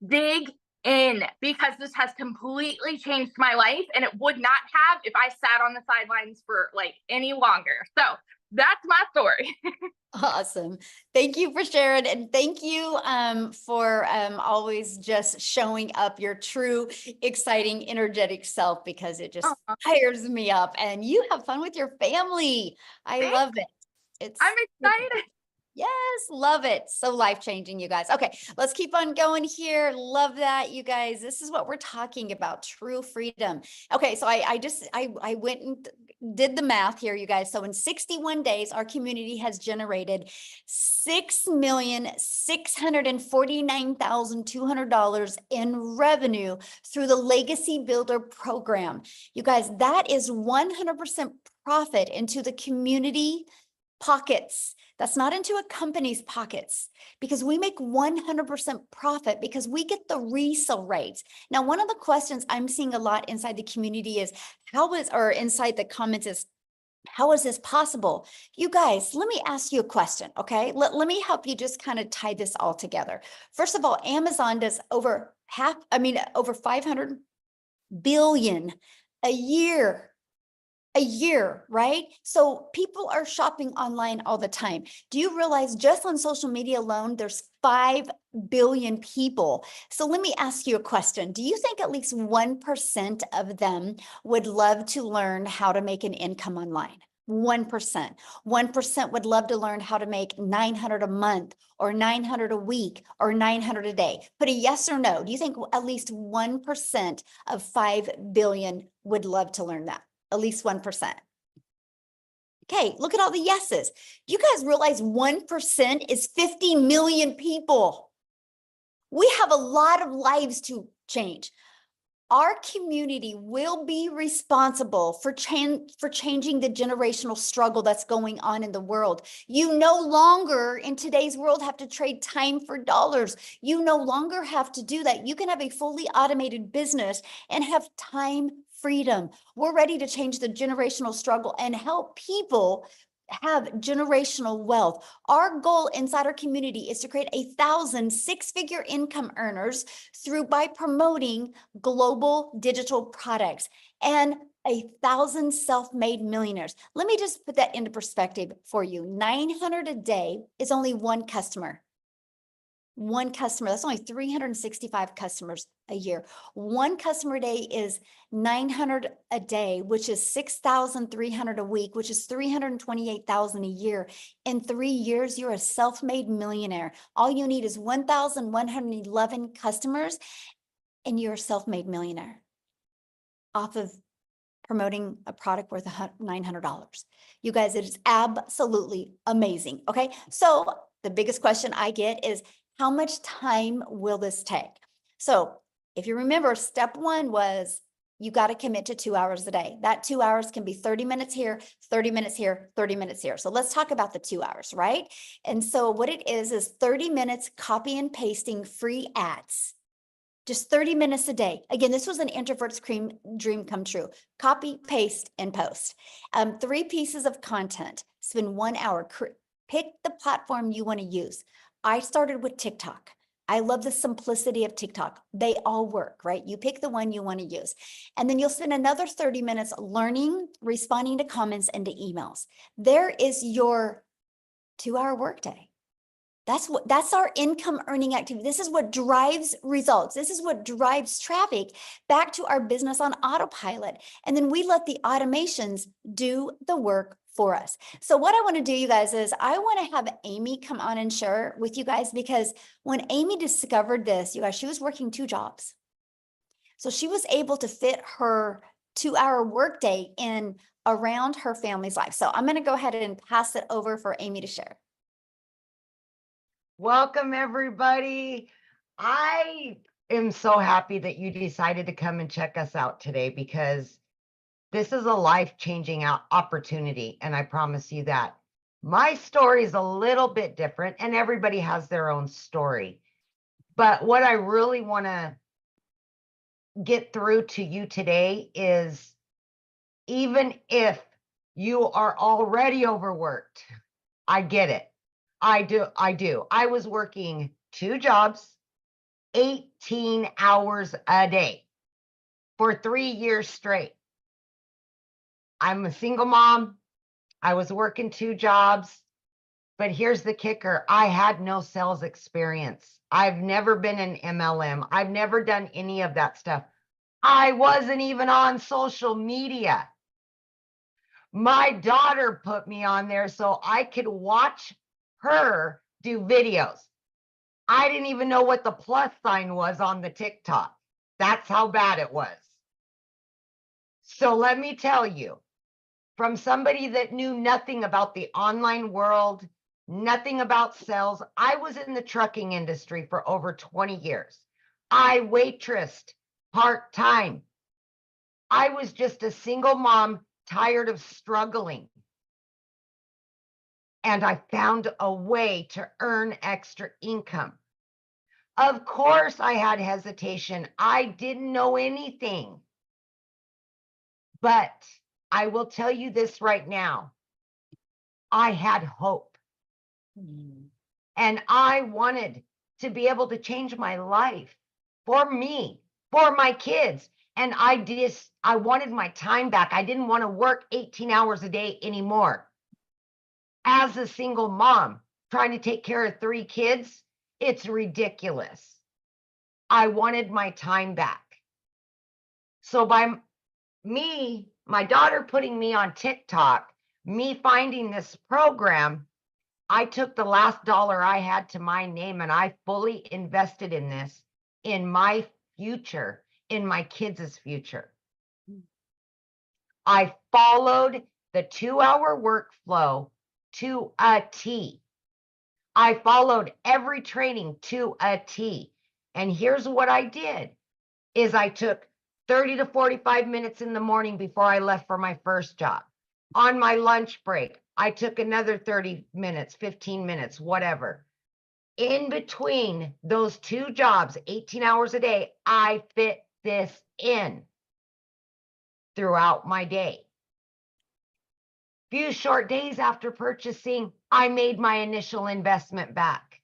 dig in, because this has completely changed my life, and it would not have if I sat on the sidelines for like any longer. So that's my story. Awesome. Thank you for sharing. And thank you for always just showing up your true, exciting, energetic self, because it just fires me up, and you have fun with your family. I love it. I'm excited. Yes, love it. So life-changing, you guys. Okay, let's keep on going here. Love that, you guys. This is what we're talking about, true freedom. Okay, so I went and did the math here, you guys. So in 61 days, our community has generated $6,649,200 in revenue through the Legacy Builder program. You guys, that is 100% profit into the community pockets. That's not into a company's pockets, because we make 100% profit because we get the resale rates. Now, one of the questions I'm seeing a lot inside the community is inside the comments is, how is this possible? You guys, let me ask you a question, okay? Let me help you just kind of tie this all together. First of all, Amazon does over 500 billion a year. Right? So people are shopping online all the time. Do you realize just on social media alone, there's 5 billion people? So let me ask you a question. Do you think at least 1% of them would love to learn how to make an income online? 1%. 1% would love to learn how to make $900 a month, or $900 a week, or $900 a day. Put a yes or no. Do you think at least 1% of 5 billion would love to learn that? At least 1%. Okay, look at all the yeses. You guys realize 1% is 50 million people. We have a lot of lives to change. Our community will be responsible for changing the generational struggle that's going on in the world. You no longer in today's world have to trade time for dollars. You no longer have to do that. You can have a fully automated business and have time freedom. We're ready to change the generational struggle and help people have generational wealth. Our goal inside our community is to create 1,000 six-figure income earners by promoting global digital products, and 1,000 self-made millionaires. Let me just put that into perspective for you. 900 a day is only one customer. One customer, that's only 365 customers a year. One customer a day is 900 a day, which is 6,300 a week, which is 328,000 a year. In 3 years, you're a self-made millionaire. All you need is 1,111 customers, and you're a self-made millionaire off of promoting a product worth $900. You guys, it is absolutely amazing. Okay, so the biggest question I get is, how much time will this take? So if you remember, step one was you got to commit to 2 hours a day. That 2 hours can be 30 minutes here, 30 minutes here, 30 minutes here. So let's talk about the 2 hours, right? And so what it is 30 minutes copy and pasting free ads. Just 30 minutes a day. Again, this was an introvert's dream come true. Copy, paste, and post. 3 pieces of content. Spend 1 hour. Pick the platform you want to use. I started with TikTok. I love the simplicity of TikTok. They all work, right? You pick the one you want to use. And then you'll spend another 30 minutes learning, responding to comments and to emails. There is your 2-hour workday. That's our income earning activity. This is what drives results. This is what drives traffic back to our business on autopilot. And then we let the automations do the work for us. So what I want to do, you guys, is I want to have Amy come on and share with you guys, because when Amy discovered this, you guys, she was working 2 jobs. So she was able to fit her 2-hour workday in around her family's life. So I'm going to go ahead and pass it over for Amy to share. Welcome, everybody. I am so happy that you decided to come and check us out today, because this is a life-changing opportunity, and I promise you that. My story is a little bit different, and everybody has their own story. But what I really want to get through to you today is, even if you are already overworked, I get it. I do. I was working 2 jobs, 18 hours a day for 3 years straight. I'm a single mom. I was working 2 jobs, but here's the kicker. I had no sales experience. I've never been an MLM. I've never done any of that stuff. I wasn't even on social media. My daughter put me on there so I could watch her do videos. I didn't even know what the plus sign was on the TikTok. That's how bad it was. So let me tell you, from somebody that knew nothing about the online world, nothing about sales, I was in the trucking industry for over 20 years. I waitressed part-time. I was just a single mom, tired of struggling. And I found a way to earn extra income. Of course, I had hesitation. I didn't know anything. But I will tell you this right now. I had hope. And I wanted to be able to change my life for me, for my kids. And I wanted my time back. I didn't want to work 18 hours a day anymore. As a single mom, trying to take care of 3 kids, it's ridiculous. I wanted my time back. So by me, my daughter putting me on TikTok, me finding this program, I took the last dollar I had to my name and I fully invested in this, in my future, in my kids' future. I followed the 2-hour workflow to a T. I followed every training to a T. And here's what I did, is I took 30 to 45 minutes in the morning before I left for my first job. On my lunch break, I took another 30 minutes, 15 minutes, whatever. In between those 2 jobs, 18 hours a day, I fit this in throughout my day. Few short days after purchasing, I made my initial investment back.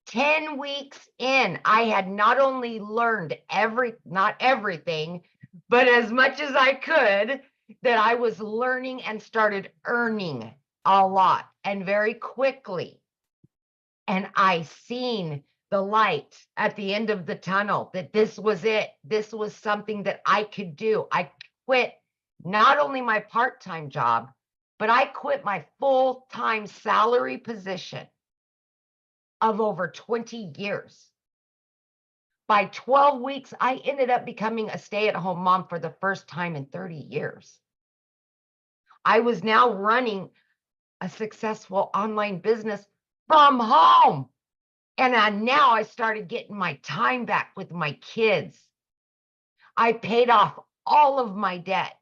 10 weeks in, I had not only learned not everything, but as much as I could, that I was learning and started earning a lot and very quickly. And I seen the light at the end of the tunnel, that this was it. This was something that I could do. I quit not only my part-time job, but I quit my full-time salary position of over 20 years. By 12 weeks, I ended up becoming a stay-at-home mom for the first time in 30 years. I was now running a successful online business from home. And now I started getting my time back with my kids. I paid off all of my debt.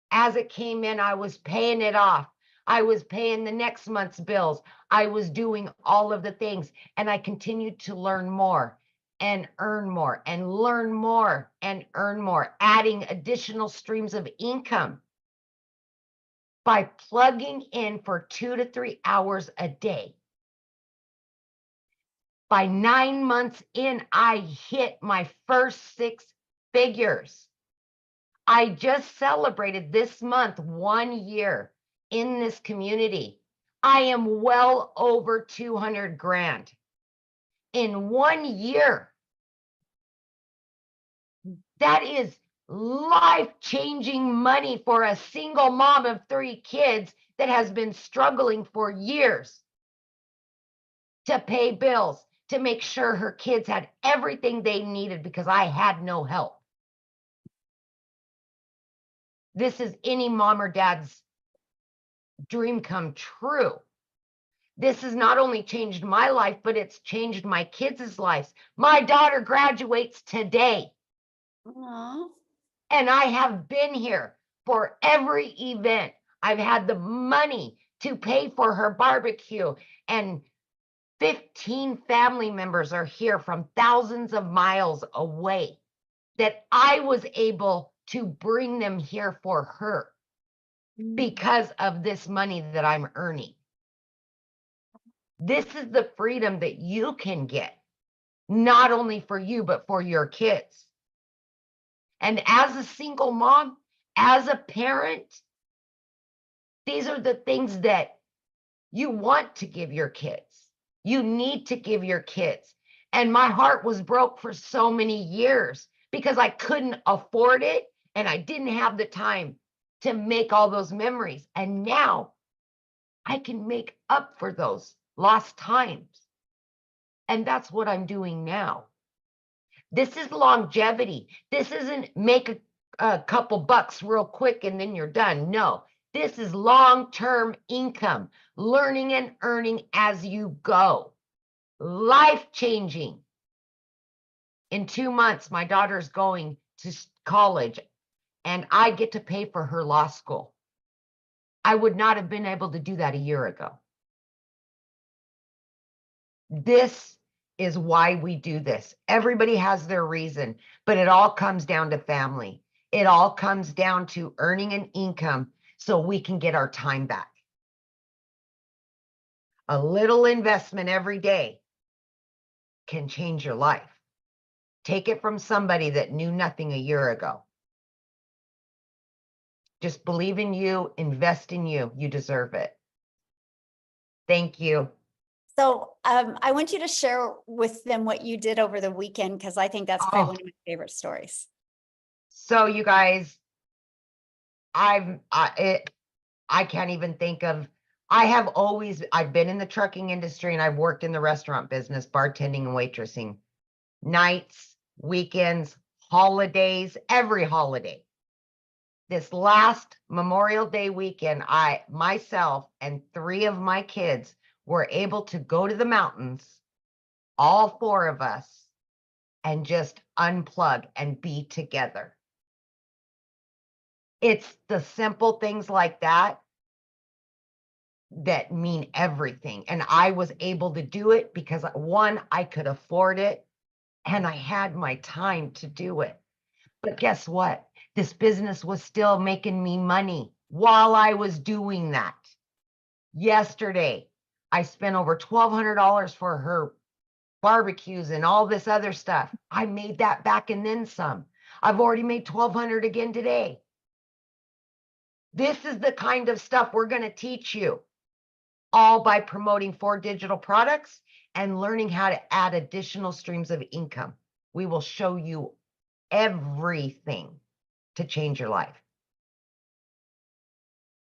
As it came in, I was paying it off. I was paying the next month's bills. I was doing all of the things, and I continued to learn more and earn more and learn more and earn more, adding additional streams of income by plugging in for 2 to 3 hours a day. By 9 months in, I hit my first 6 figures. I just celebrated this month 1 year in this community I am well over 200 grand in 1 year. That is life-changing money for a single mom of 3 kids that has been struggling for years to pay bills, to make sure her kids had everything they needed because I had no help. This is any mom or dad's dream come true. This has not only changed my life, but it's changed my kids' lives. My daughter graduates today. Aw. And I have been here for every event. I've had the money to pay for her barbecue, and 15 family members are here from thousands of miles away that I was able to bring them here for her because of this money that I'm earning. This is the freedom that you can get, not only for you, but for your kids. And as a single mom, as a parent, these are the things that you want to give your kids. You need to give your kids. And my heart was broke for so many years because I couldn't afford it and I didn't have the time to make all those memories. And now I can make up for those lost times. And that's what I'm doing now. This is longevity. This isn't make a couple bucks real quick and then you're done. No, this is long-term income, learning and earning as you go. Life-changing. In 2 months, my daughter's going to college and I get to pay for her law school. I would not have been able to do that a year ago. This is why we do this. Everybody has their reason, but it all comes down to family. It all comes down to earning an income so we can get our time back. A little investment every day can change your life. Take it from somebody that knew nothing a year ago. Just believe in you, invest in you. You deserve it. Thank you. So I want you to share with them what you did over the weekend, because I think that's probably one of my favorite stories. So you guys, I can't even think of, I've been in the trucking industry and I've worked in the restaurant business, bartending and waitressing, nights, weekends, holidays, every holiday. This last Memorial Day weekend, myself and 3 of my kids were able to go to the mountains, all 4 of us, and just unplug and be together. It's the simple things like that that mean everything. And I was able to do it because 1, I could afford it and I had my time to do it. But guess what? This business was still making me money while I was doing that. Yesterday, I spent over $1,200 for her barbecues and all this other stuff. I made that back and then some. I've already made $1,200 again today. This is the kind of stuff we're going to teach you, all by promoting 4 digital products and learning how to add additional streams of income. We will show you everything to change your life.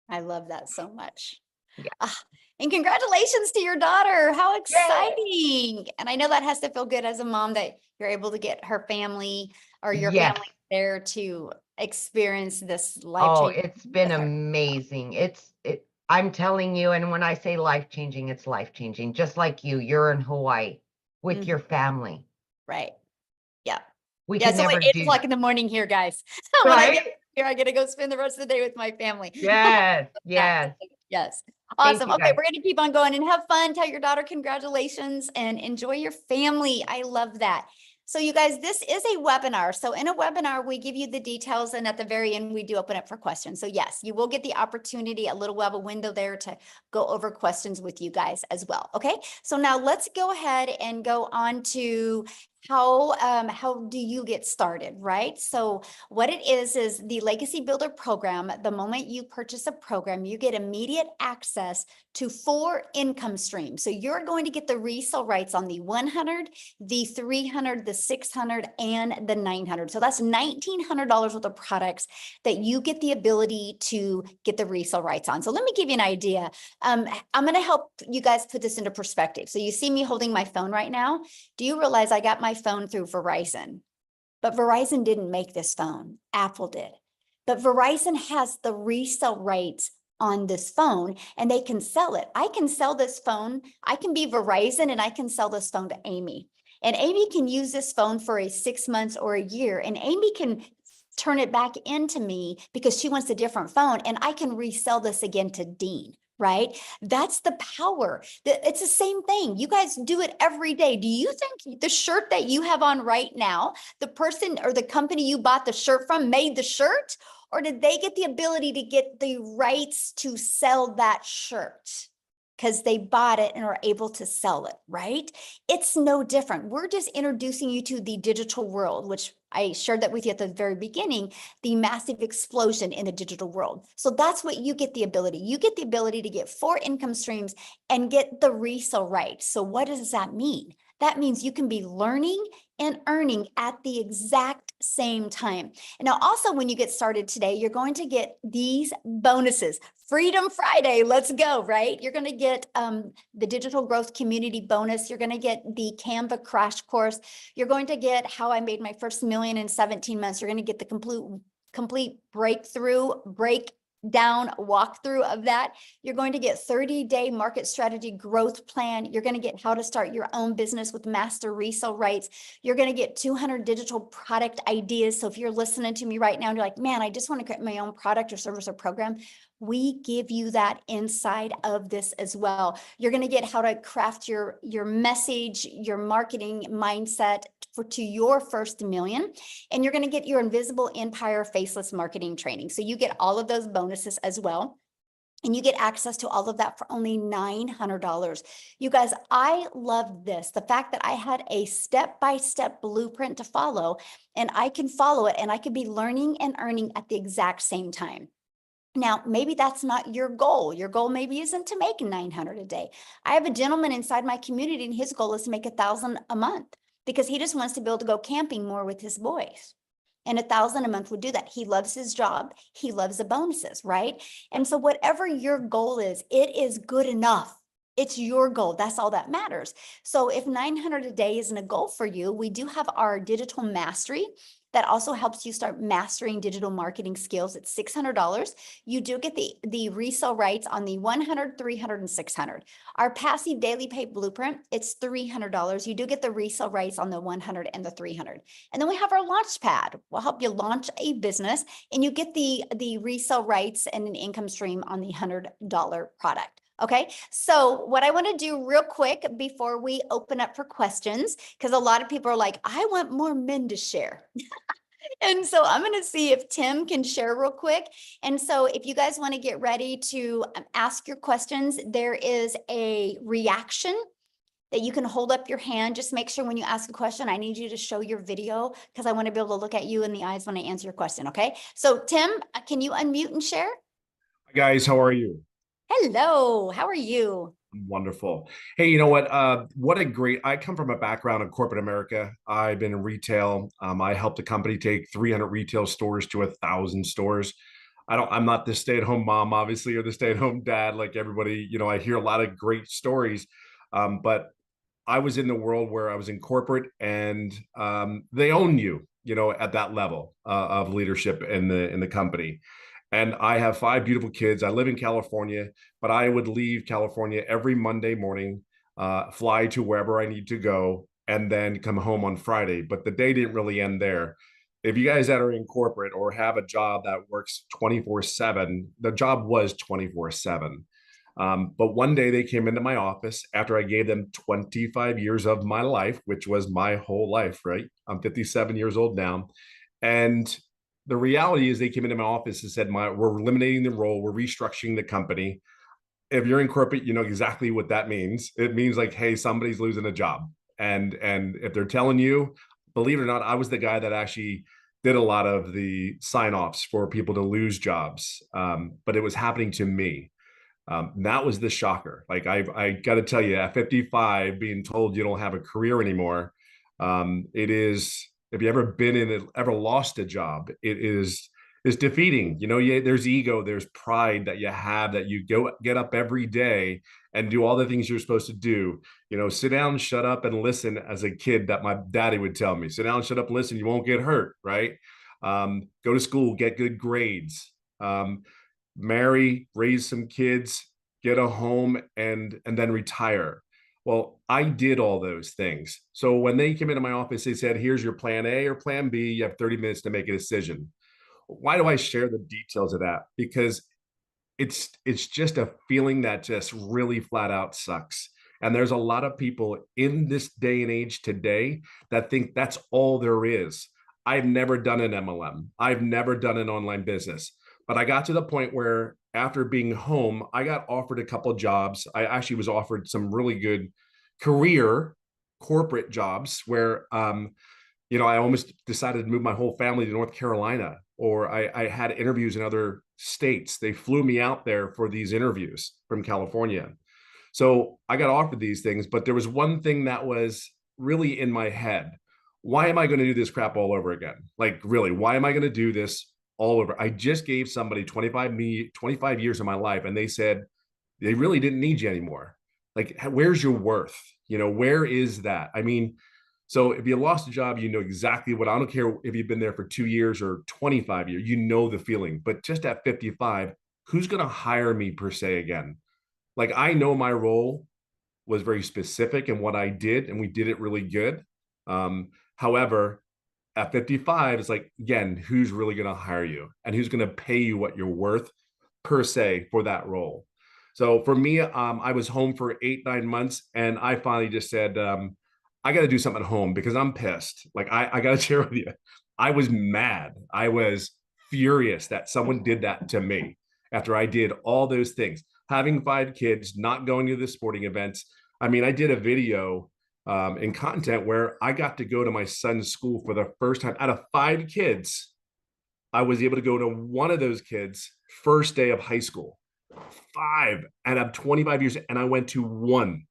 I love that so much. Yeah. And congratulations to your daughter. How exciting. And I know that has to feel good as a mom that you're able to get her family or your family there to experience this life Oh, change. it's been amazing. I'm telling you, and when I say life-changing, it's life-changing. Just like you're in Hawaii with your family. Right. Yeah. We Yeah, can so never it's do like that. in the morning here, guys. When I get here, I get to go spend the rest of the day with my family. Yes, yes. Yes. Thank Awesome. you, Okay, guys. we're going to keep on going and have fun. Tell your daughter congratulations and enjoy your family. I love that. So you guys, this is a webinar. So in a webinar, we give you the details, and at the very end, we do open up for questions. So yes, you will get the opportunity, a little web window there to go over questions with you guys as well. Okay, so now let's go ahead and go on to how do you get started, right? So what it is the Legacy Builder program. The moment you purchase a program, you get immediate access to 4 income streams. So you're going to get the resale rights on the 100, the 300, the 600, and the 900. So that's $1,900 worth of products that you get the ability to get the resale rights on. So let me give you an idea. I'm going to help you guys put this into perspective. So you see me holding my phone right now. Do you realize I got my phone through Verizon? But Verizon didn't make this phone. Apple did. But Verizon has the resale rights on this phone and they can sell it. I can sell this phone. I can be Verizon and I can sell this phone to Amy. And Amy can use this phone for 6 months or a year. And Amy can turn it back into me because she wants a different phone. And I can resell this again to Dean. Right? That's the power. It's the same thing. You guys do it every day. Do you think the shirt that you have on right now, the person or the company you bought the shirt from made the shirt? Or did they get the ability to get the rights to sell that shirt? Because they bought it and are able to sell it, right? It's no different. We're just introducing you to the digital world, which I shared that with you at the very beginning, the massive explosion in the digital world. So that's what you get the ability. You get the ability to get 4 income streams and get the resale rights. So what does that mean? That means you can be learning and earning at the exact same time. And now also when you get started today, you're going to get these bonuses. Freedom Friday, let's go, right? You're going to get the digital growth community bonus. You're going to get the Canva crash course. You're going to get how I made my first million in 17 months. You're going to get the complete breakdown walkthrough of that. You're going to get 30-day market strategy growth plan. You're going to get how to start your own business with master resale rights. You're going to get 200 digital product ideas. So if you're listening to me right now and you're like, man, I just want to create my own product or service or program, we give you that inside of this as well. You're going to get how to craft your message, your marketing mindset to your first million. And you're going to get your invisible empire faceless marketing training. So you get all of those bonuses as well. And you get access to all of that for only $900. You guys, I love this. The fact that I had a step-by-step blueprint to follow, and I can follow it, and I could be learning and earning at the exact same time. Now, maybe that's not your goal. Your goal maybe isn't to make $900 a day. I have a gentleman inside my community, and his goal is to make $1,000 a month because he just wants to be able to go camping more with his boys. And $1,000 a month would do that. He loves his job. He loves the bonuses, right? And so whatever your goal is, it is good enough. It's your goal. That's all that matters. So if $900 a day isn't a goal for you, we do have our digital mastery that also helps you start mastering digital marketing skills. It's $600. You do get the resale rights on the 100, 300, and 600. Our passive daily pay blueprint, it's $300. You do get the resale rights on the 100 and the 300. And then we have our launch pad. We'll help you launch a business, and you get the resale rights and an income stream on the $100 product. Okay, so what I want to do real quick before we open up for questions, because a lot of people are like, I want more men to share. And so I'm going to see if Tim can share real quick. And so if you guys want to get ready to ask your questions, there is a reaction that you can hold up your hand. Just make sure when you ask a question, I need you to show your video because I want to be able to look at you in the eyes when I answer your question. Okay, so Tim, can you unmute and share? Hi guys, how are you? Hello, how are you? Wonderful. Hey, you know what a great, I come from a background in corporate America. I've been in retail. I helped a company take 300 retail stores to 1,000 stores. I'm not the stay-at-home mom, obviously, or the stay-at-home dad, like everybody, I hear a lot of great stories. But I was in the world where I was in corporate and they own you, at that level of leadership in the company. And I have 5 beautiful kids. I live in California, but I would leave California every Monday morning, fly to wherever I need to go, and then come home on Friday. But the day didn't really end there. If you guys that are in corporate or have a job that works 24/7, the job was 24/7. But one day they came into my office after I gave them 25 years of my life, which was my whole life, right? I'm 57 years old now. And the reality is they came into my office and said, we're eliminating the role, we're restructuring the company. If you're in corporate, you know exactly what that means. It means like, hey, somebody's losing a job. And if they're telling you, believe it or not, I was the guy that actually did a lot of the sign-offs for people to lose jobs. But it was happening to me. That was the shocker. Like I got to tell you, at 55, being told you don't have a career anymore, it is. If you ever been in it, ever lost a job, it's defeating. You know, there's ego, there's pride that you have, that you get up every day and do all the things you're supposed to do. You know, sit down, shut up, and listen. As a kid, that my daddy would tell me, sit down, shut up, and listen. You won't get hurt, right? Go to school, get good grades. Marry, raise some kids, get a home, and then retire. Well, I did all those things. So when they came into my office, they said, here's your plan A or plan B. You have 30 minutes to make a decision. Why do I share the details of that? Because it's just a feeling that just really flat out sucks. And there's a lot of people in this day and age today that think that's all there is. I've never done an MLM. I've never done an online business. But I got to the point where after being home, I got offered a couple of jobs. I actually was offered some really good career corporate jobs where, you know, I almost decided to move my whole family to North Carolina, or I had interviews in other states. They flew me out there for these interviews from California. So I got offered these things, but there was one thing that was really in my head. Why am I going to do this crap all over again? Like, really, why am I going to do this all over? I just gave somebody 25 years of my life, and they said they really didn't need you anymore. Like, where's your worth? You know, where is that? I mean, so if you lost a job, you know exactly what, I don't care if you've been there for 2 years or 25 years, you know the feeling. But just at 55, who's going to hire me per se again? Like, I know my role was very specific in what I did, and we did it really good. However, at 55, it's like, again, who's really going to hire you and who's going to pay you what you're worth per se for that role? So for me, I was home for 8-9 months, and I finally just said, I got to do something at home because I'm pissed. Like, I got to share with you, I was mad. I was furious that someone did that to me after I did all those things, having 5 kids, not going to the sporting events. I mean, I did a video in content where I got to go to my son's school for the first time. Out of 5 kids, I was able to go to one of those kids' first day of high school. 5 out of 25 years, and I went to one.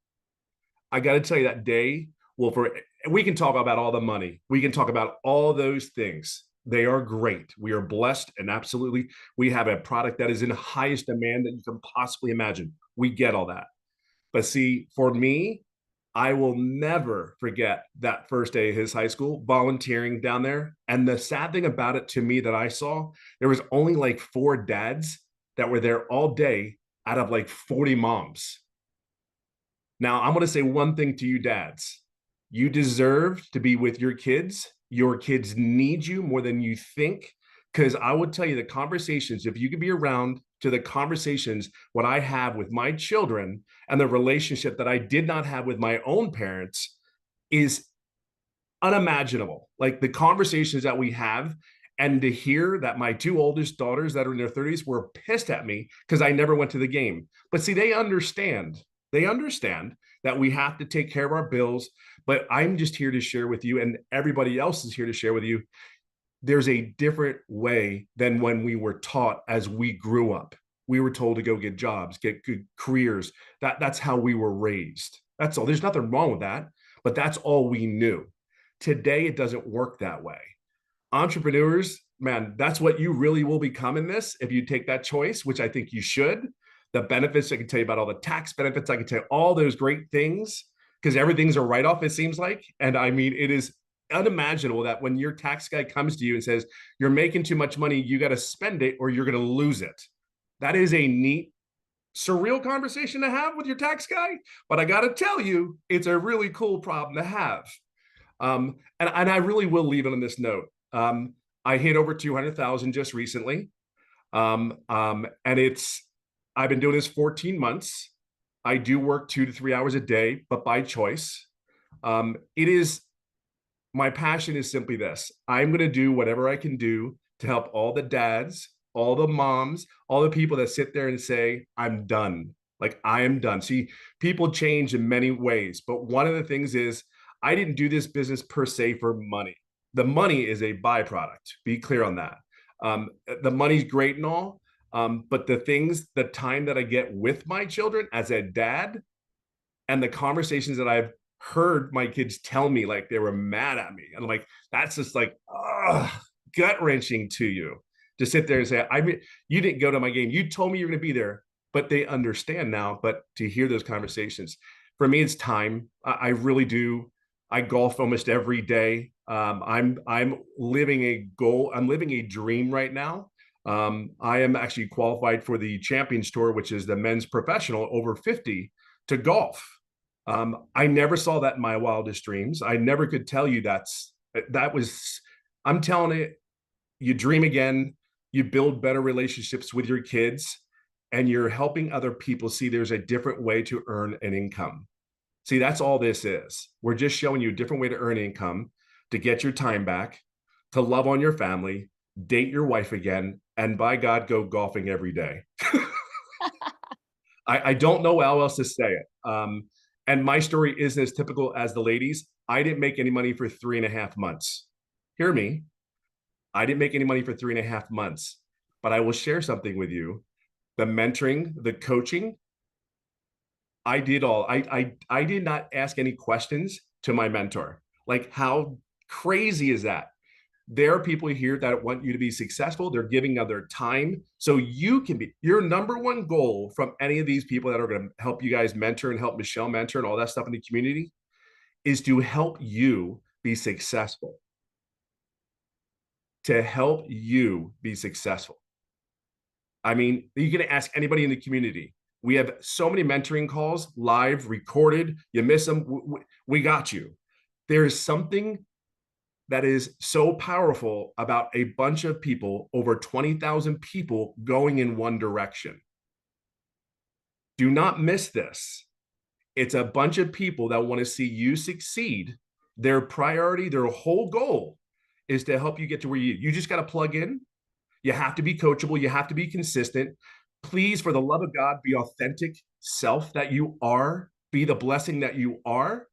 I got to tell you, that day, well, we can talk about all the money. We can talk about all those things. They are great. We are blessed, and absolutely, we have a product that is in highest demand that you can possibly imagine. We get all that. But see, for me, I will never forget that first day of his high school, volunteering down there. And the sad thing about it to me that I saw, there was only like 4 dads that were there all day out of like 40 moms. Now, I'm going to say one thing to you dads. You deserve to be with your kids. Your kids need you more than you think. Because I would tell you, the conversations, if you could be around to the conversations, what I have with my children and the relationship that I did not have with my own parents is unimaginable. Like, the conversations that we have, and to hear that my 2 oldest daughters that are in their 30s were pissed at me because I never went to the game. But see, they understand that we have to take care of our bills. But I'm just here to share with you, and everybody else is here to share with you, there's a different way than when we were taught as we grew up. We were told to go get jobs, get good careers. That's how we were raised. That's all. There's nothing wrong with that, but that's all we knew. Today, it doesn't work that way. Entrepreneurs, man, that's what you really will become in this if you take that choice, which I think you should. The benefits, I can tell you about all the tax benefits. I can tell you all those great things because everything's a write-off, it seems like. And I mean, it is unimaginable that when your tax guy comes to you and says, you're making too much money, you got to spend it or you're going to lose it. That is a neat, surreal conversation to have with your tax guy. But I got to tell you, it's a really cool problem to have. And I really will leave it on this note. I hit over 200,000 just recently. And I've been doing this 14 months. I do work 2 to 3 hours a day, but by choice. My passion is simply this. I'm going to do whatever I can do to help all the dads, all the moms, all the people that sit there and say, I'm done. Like, I am done. See, people change in many ways, but one of the things is I didn't do this business per se for money. The money is a byproduct. Be clear on that. The money's great and all, but the time that I get with my children as a dad, and the conversations that I've heard my kids tell me, like they were mad at me, and I'm like, that's just like gut wrenching to you to sit there and say, you didn't go to my game. You told me you're going to be there, but they understand now. But to hear those conversations, for me, it's time. I really do. I golf almost every day. I'm living a goal. I'm living a dream right now. I am actually qualified for the Champions Tour, which is the men's professional over 50 to golf. I never saw that in my wildest dreams. I never could tell you I'm telling it, you dream again, you build better relationships with your kids, and you're helping other people see there's a different way to earn an income. See, that's all this is. We're just showing you a different way to earn income, to get your time back, to love on your family, date your wife again, and by God, go golfing every day. I don't know how else to say it. And my story isn't as typical as the ladies. I didn't make any money for 3.5 months. Hear me. I didn't make any money for 3.5 months, but I will share something with you. The mentoring, the coaching, I did all. I did not ask any questions to my mentor. Like, how crazy is that? There are people here that want you to be successful. They're giving of their time so you can be. Your number one goal from any of these people that are going to help you guys mentor and help Michelle mentor and all that stuff in the community is to help you be successful. To help you be successful. I mean, you can ask anybody in the community. We have so many mentoring calls, live, recorded. You miss them, we got you. There is something that is so powerful about a bunch of people, over 20,000 people going in one direction. Do not miss this. It's a bunch of people that want to see you succeed. Their priority, their whole goal is to help you get to where you just got to plug in. You have to be coachable. You have to be consistent. Please, for the love of God, be authentic self that you are. Be the blessing that you are.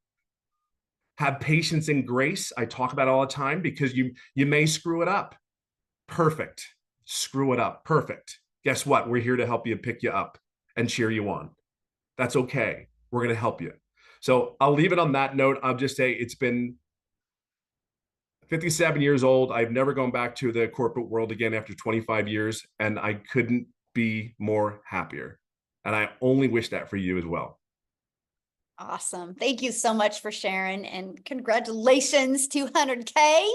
Have patience and grace. I talk about it all the time because you may screw it up. Perfect. Screw it up. Perfect. Guess what? We're here to help you, pick you up and cheer you on. That's okay. We're going to help you. So I'll leave it on that note. I'll just say it's been 57 years old. I've never gone back to the corporate world again after 25 years, and I couldn't be more happier. And I only wish that for you as well. Awesome. Thank you so much for sharing, and congratulations, 200K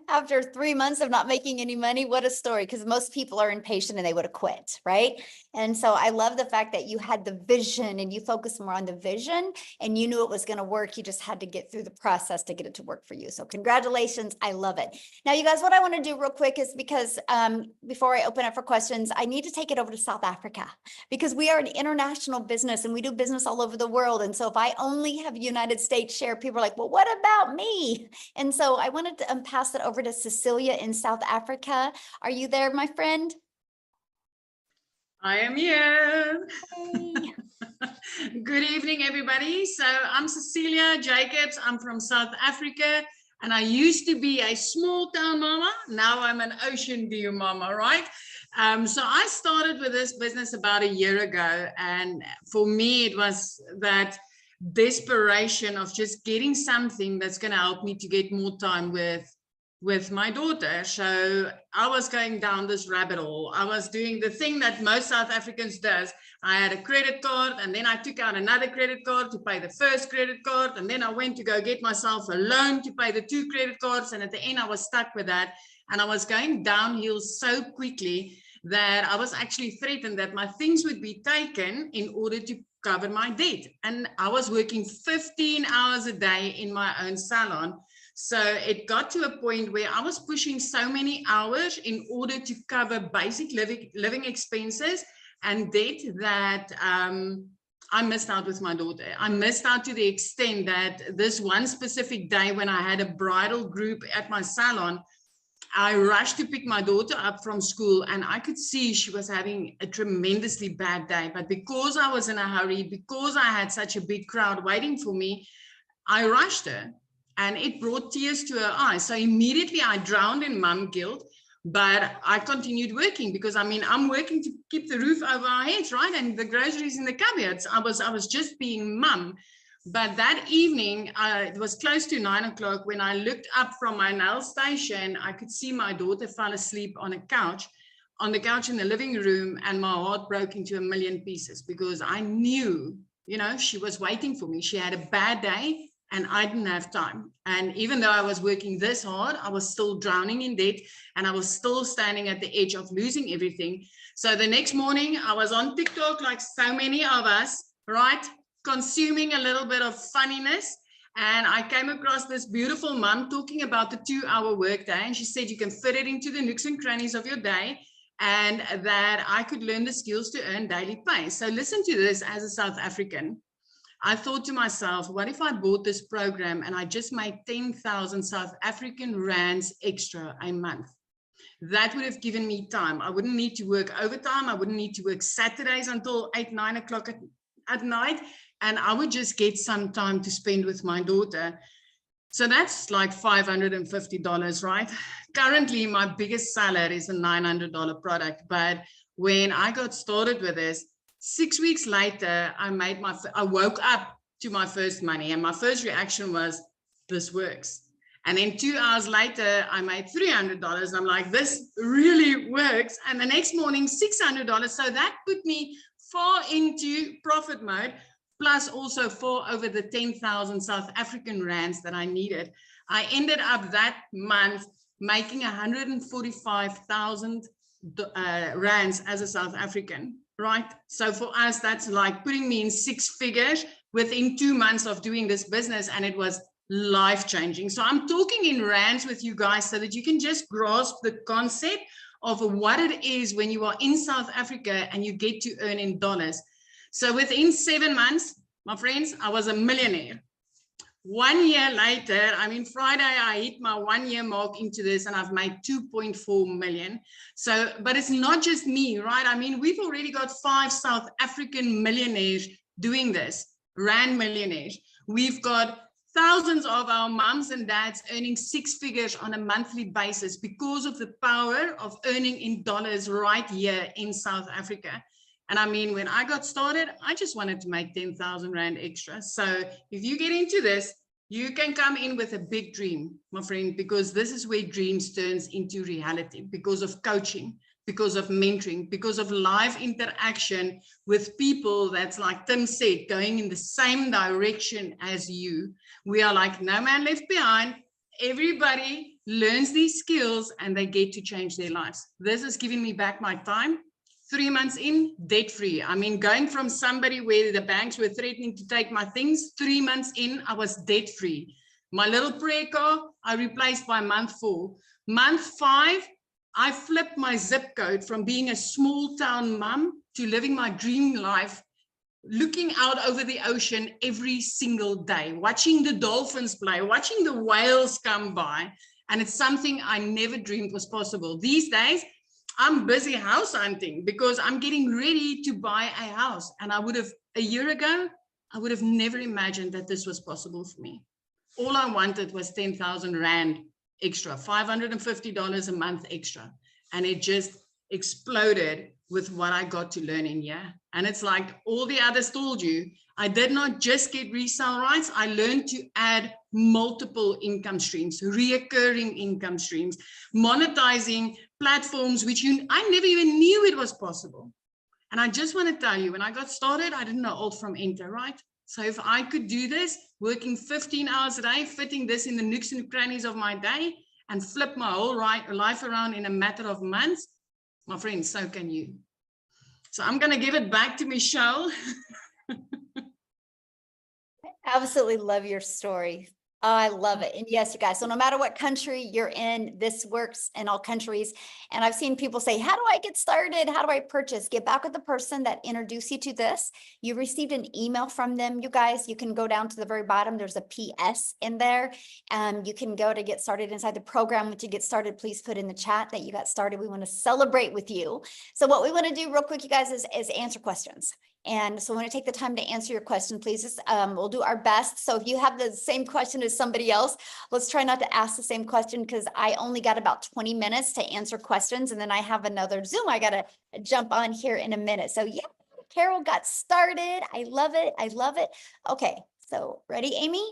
after 3 months of not making any money. What a story, because most people are impatient and they would have quit, right? And so I love the fact that you had the vision and you focused more on the vision and you knew it was going to work. You just had to get through the process to get it to work for you. So congratulations. I love it. Now, you guys, what I want to do real quick is, because before I open up for questions, I need to take it over to South Africa, because we are an international business and we do business all over the world. And so if I only have United States share, people are like, well, what about me? And so I wanted to pass it over to Cecilia in South Africa. Are you there, my friend? I am here. Hey. Good evening, everybody. So I'm Cecilia Jacobs. I'm from South Africa, and I used to be a small town mama. Now I'm an ocean view mama, right? So I started with this business about a year ago, and for me, it was that desperation of just getting something that's going to help me to get more time with my daughter. So I was going down this rabbit hole. I was doing the thing that most South Africans does. I had a credit card, and then I took out another credit card to pay the first credit card, and then I went to go get myself a loan to pay the 2 credit cards, and at the end I was stuck with that, and I was going downhill so quickly that I was actually threatened that my things would be taken in order to cover my debt. And I was working 15 hours a day in my own salon. So it got to a point where I was pushing so many hours in order to cover basic living expenses and debt that I missed out with my daughter. I missed out to the extent that this one specific day when I had a bridal group at my salon, I rushed to pick my daughter up from school, and I could see she was having a tremendously bad day. But because I was in a hurry, because I had such a big crowd waiting for me, I rushed her. and it brought tears to her eyes. So immediately I drowned in mom guilt, but I continued working because I mean, I'm working to keep the roof over our heads, right? And the groceries in the cupboards. I was just being mum. But that evening, it was close to 9 o'clock when I looked up from my nail station. I could see my daughter fall asleep on the couch in the living room, and my heart broke into a million pieces because I knew, you know, she was waiting for me. She had a bad day and I didn't have time. And even though I was working this hard, I was still drowning in debt and I was still standing at the edge of losing everything. So the next morning I was on TikTok like so many of us, right? Consuming a little bit of funniness. And I came across this beautiful mom talking about the 2-hour workday. And she said, you can fit it into the nooks and crannies of your day, and that I could learn the skills to earn daily pay. So listen to this. As a South African, I thought to myself, what if I bought this program and I just made 10,000 South African rands extra a month? That would have given me time. I wouldn't need to work overtime. I wouldn't need to work Saturdays until 8, 9 o'clock at night. And I would just get some time to spend with my daughter. So that's like $550, right? Currently, my biggest seller is a $900 product. But when I got started with this, 6 weeks later, I woke up to my first money. And my first reaction was, this works. And then 2 hours later, I made $300. I'm like, this really works. And the next morning, $600. So that put me far into profit mode, plus also for over the 10,000 South African rands that I needed. I ended up that month making 145,000 rands as a South African, right? So for us, that's like putting me in 6 figures within 2 months of doing this business, and it was life-changing. So I'm talking in rands with you guys so that you can just grasp the concept of what it is when you are in South Africa and you get to earn in dollars. So within 7 months, my friends, I was a millionaire. 1 year later, I mean, Friday, I hit my 1 year mark into this and I've made 2.4 million. So, but it's not just me, right? I mean, we've already got 5 South African millionaires doing this, rand millionaires. We've got thousands of our moms and dads earning 6 figures on a monthly basis because of the power of earning in dollars right here in South Africa. And I mean, when I got started, I just wanted to make 10,000 rand extra. So if you get into this, you can come in with a big dream, my friend, because this is where dreams turns into reality, because of coaching, because of mentoring, because of live interaction with people that's, like Tim said, going in the same direction as you. We are like no man left behind. Everybody learns these skills and they get to change their lives. This is giving me back my time. 3 months in, debt free. I mean, going from somebody where the banks were threatening to take my things, 3 months in, I was debt free. My little prayer car, I replaced by month 4. Month 5, I flipped my zip code from being a small town mom to living my dream life, looking out over the ocean every single day, watching the dolphins play, watching the whales come by. And it's something I never dreamed was possible. These days, I'm busy house hunting because I'm getting ready to buy a house. And I would have, a year ago, I would have never imagined that this was possible for me. All I wanted was 10,000 rand extra, $550 a month extra. And it just exploded with what I got to learn in here. And it's like all the others told you, I did not just get resale rights. I learned to add multiple income streams, reoccurring income streams, monetizing platforms, which I never even knew it was possible. And I just want to tell you, when I got started, I didn't know alt from enter, right? So if I could do this, working 15 hours a day, fitting this in the nooks and crannies of my day, and flip my whole life around in a matter of months, my friends, so can you. So I'm going to give it back to Michelle. Absolutely love your story. I love it. And yes, you guys, so no matter what country you're in, this works in all countries. And I've seen people say, how do I get started? How do I purchase? Get back with the person that introduced you to this. You received an email from them. You guys, you can go down to the very bottom. There's a PS in there. You can go to get started inside the program. Once you get started, please put in the chat that you got started. We want to celebrate with you. So what we want to do real quick, you guys, is answer questions. And so I want to take the time to answer your question, please. We'll do our best. So if you have the same question as somebody else, let's try not to ask the same question, because I only got about 20 minutes to answer questions. And then I have another Zoom I got to jump on here in a minute. So yeah, Carol got started. I love it. I love it. Okay, so ready, Amy?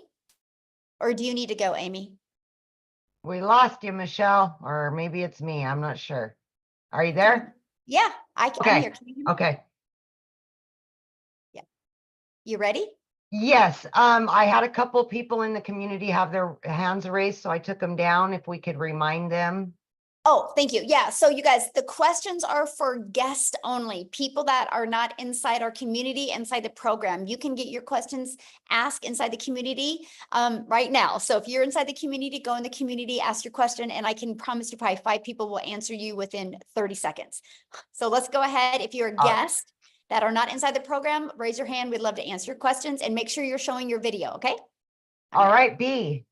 Or do you need to go, Amy? We lost you, Michelle, or maybe it's me. I'm not sure. Are you there? Yeah, I'm Okay. here. Can you hear me? Okay. You ready? Yes. I had a couple people in the community have their hands raised, so I took them down. If we could remind them. Oh, thank you. Yeah. So you guys, the questions are for guests only, people that are not inside our community, inside the program. You can get your questions asked inside the community right now. So if you're inside the community, go in the community, ask your question, and I can promise you probably 5 people will answer you within 30 seconds. So let's go ahead. If you're a guest that are not inside the program, raise your hand. We'd love to answer your questions, and make sure you're showing your video. Okay. All right, B.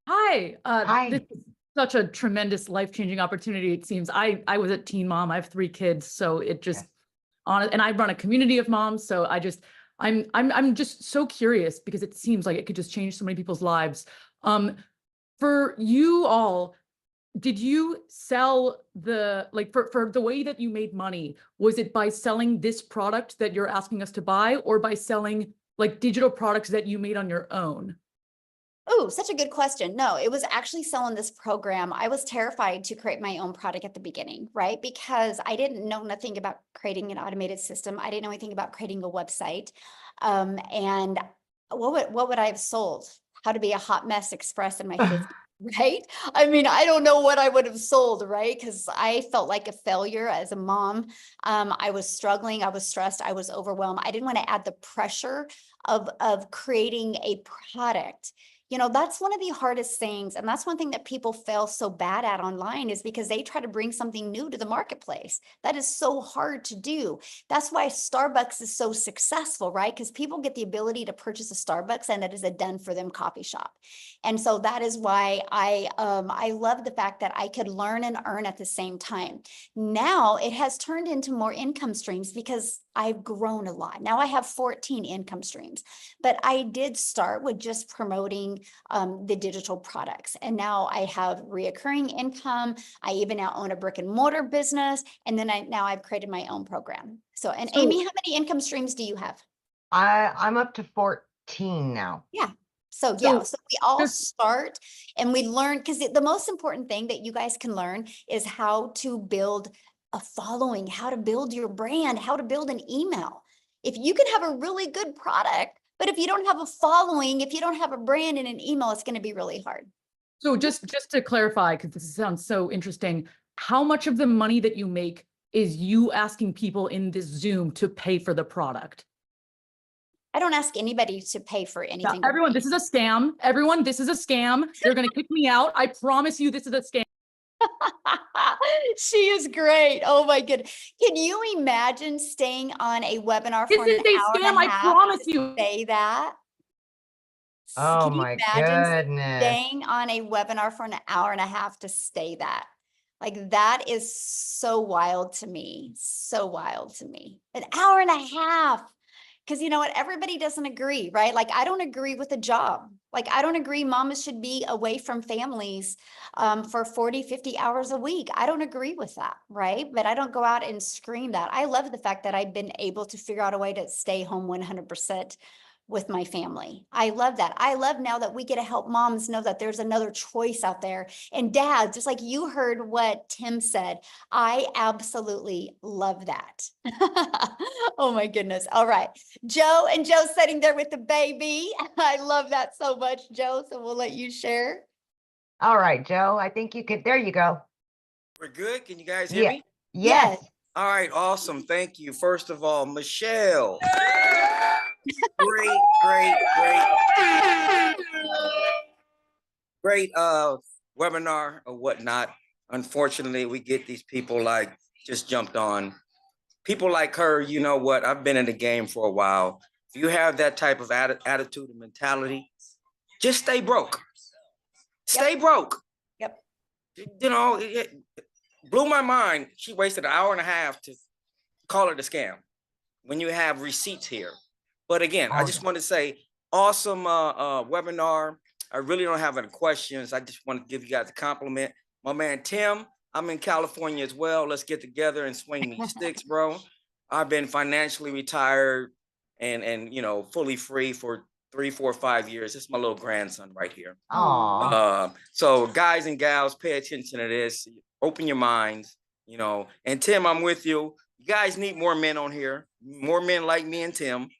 Hi. Hi. This is such a tremendous life-changing opportunity. It seems I was a teen mom. I have 3 kids, so it just and I run a community of moms. So I'm just so curious, because it seems like it could just change so many people's lives. For you all, did you sell for the way that you made money? Was it by selling this product that you're asking us to buy, or by selling like digital products that you made on your own? Oh, such a good question. No, it was actually selling this program. I was terrified to create my own product at the beginning, right? Because I didn't know nothing about creating an automated system. I didn't know anything about creating a website. And what would I have sold? How to be a hot mess express in my 50s, right? I mean, I don't know what I would have sold, right? Because I felt like a failure as a mom. I was struggling. I was stressed. I was overwhelmed. I didn't want to add the pressure of creating a product. You know, that's one of the hardest things. And that's one thing that people fail so bad at online, is because they try to bring something new to the marketplace. That is so hard to do. That's why Starbucks is so successful, right? Because people get the ability to purchase a Starbucks, and that is a done for them coffee shop. And so that is why I love the fact that I could learn and earn at the same time. Now it has turned into more income streams, because I've grown a lot. Now I have 14 income streams, but I did start with just promoting the digital products. And now I have reoccurring income. I even now own a brick and mortar business. And then now I've created my own program. So, Amy, how many income streams do you have? I'm up to 14 now. Yeah. So yeah, so we all start and we learn, because the most important thing that you guys can learn is how to build a following, how to build your brand, how to build an email. If you can have a really good product, but if you don't have a following, if you don't have a brand and an email, it's going to be really hard. So just to clarify, because this sounds so interesting, how much of the money that you make is you asking people in this Zoom to pay for the product? I don't ask anybody to pay for anything. Yeah, everyone, this is a scam. Everyone, this is a scam. They're going to kick me out. I promise you, this is a scam. She is great. Oh my goodness. Can you imagine staying on a webinar for This is a scam, I promise you. Say that. Oh my goodness. Staying on a webinar for an hour and a half to say that. Like, that is so wild to me. So wild to me. An hour and a half. Because you know what, everybody doesn't agree, right? Like, I don't agree with a job. Like, I don't agree mamas should be away from families for 40, 50 hours a week. I don't agree with that, right? But I don't go out and scream that. I love the fact that I've been able to figure out a way to stay home 100% with my family. I love that. I love now that we get to help moms know that there's another choice out there. And dads, just like you heard what Tim said, I absolutely love that. Oh my goodness. All right. Joe, and Joe's sitting there with the baby. I love that so much, Joe. So we'll let you share. All right, Joe, I think you could, there you go. We're good. Can you guys hear me? Yes. All right. Awesome. Thank you. First of all, Michelle. Great webinar or whatnot. Unfortunately, we get these people like just jumped on. People like her, you know what? I've been in the game for a while. If you have that type of attitude and mentality, just stay broke. Stay broke. Yep. You know, it blew my mind. She wasted an hour and a half to call it a scam. when you have receipts here. But again, I Oh, just yeah. want to say, awesome webinar. I really don't have any questions. I just want to give you guys a compliment. My man Tim, I'm in California as well. Let's get together and swing me sticks, bro. I've been financially retired and you know, fully free for 3, 4, 5 years. This is my little grandson right here. Aw. So guys and gals, pay attention to this. Open your minds, you know. And Tim, I'm with you. You guys need more men on here. More men like me and Tim.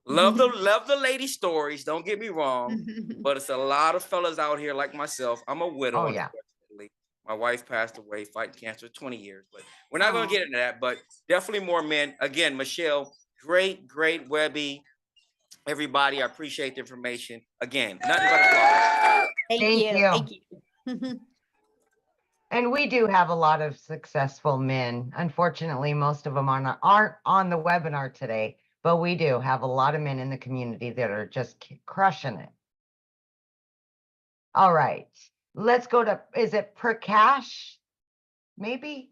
Love the lady stories. Don't get me wrong, but it's a lot of fellas out here like myself. I'm a widow, Oh, yeah. unfortunately. My wife passed away fighting cancer 20 years, but we're not going to get into that. But definitely more men. Again, Michelle, great Webby. Everybody, I appreciate the information. Again, nothing but applause. Thank you. Thank you. And we do have a lot of successful men. Unfortunately, most of them aren't on the webinar today, but we do have a lot of men in the community that are just crushing it. All right, let's go to, is it Prakash? Maybe?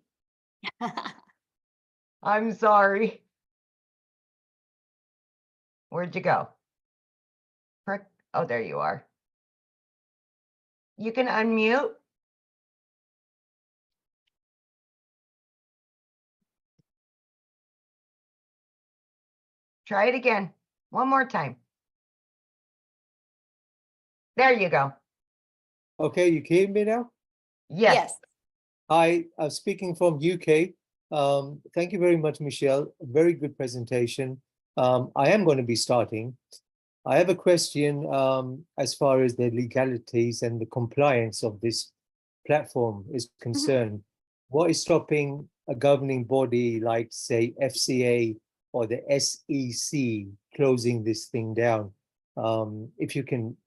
I'm sorry. Where'd you go? Oh, there you are. You can unmute. Try it again. One more time. There you go. Okay, you can hear me now? Yes. Hi, I'm speaking from UK. Thank you very much, Michelle. Very good presentation. I am going to be starting. I have a question as far as the legalities and the compliance of this platform is concerned. What is stopping a governing body like, say, FCA or the SEC closing this thing down? If you can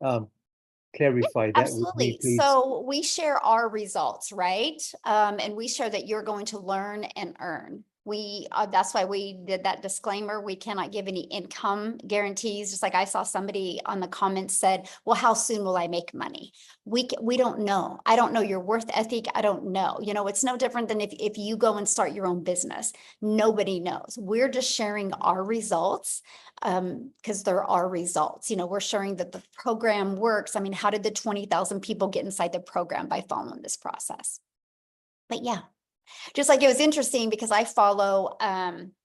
clarify that with me, Absolutely. please. So we share our results, right? And we share that you're going to learn and earn. That's why we did that disclaimer. We cannot give any income guarantees. Just like I saw somebody on the comments said, well, how soon will I make money? We don't know. I don't know your worth ethic. I don't know. You know, it's no different than if you go and start your own business. Nobody knows. We're just sharing our results because there are results. You know, we're sharing that the program works. I mean, how did the 20,000 people get inside the program? By following this process? But yeah. Just like it was interesting because I follow Grant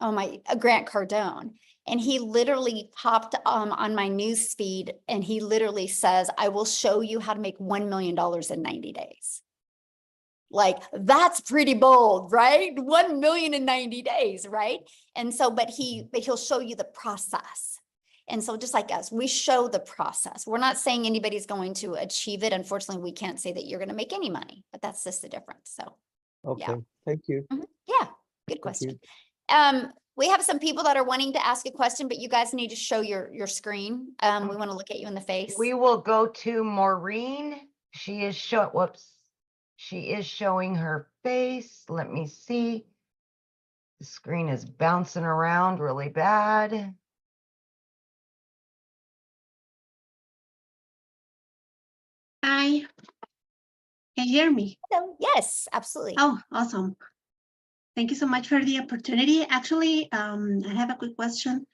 Cardone, and he literally popped on my news feed and he literally says, I will show you how to make $1 million in 90 days. Like, that's pretty bold, right? 1 million in 90 days, right? And so, but he'll show you the process. And so just like us, we show the process. We're not saying anybody's going to achieve it. Unfortunately, we can't say that you're going to make any money, but that's just the difference. So, Okay, yeah. thank you. Yeah, good question. We have some people that are wanting to ask a question, but you guys need to show your screen. We want to look at you in the face. We will go to Maureen. She is showing her face. Let me see. The screen is bouncing around really bad. Hi, can you hear me? Hello. Yes, absolutely. Oh, awesome. Thank you so much for the opportunity. Actually, I have a quick question.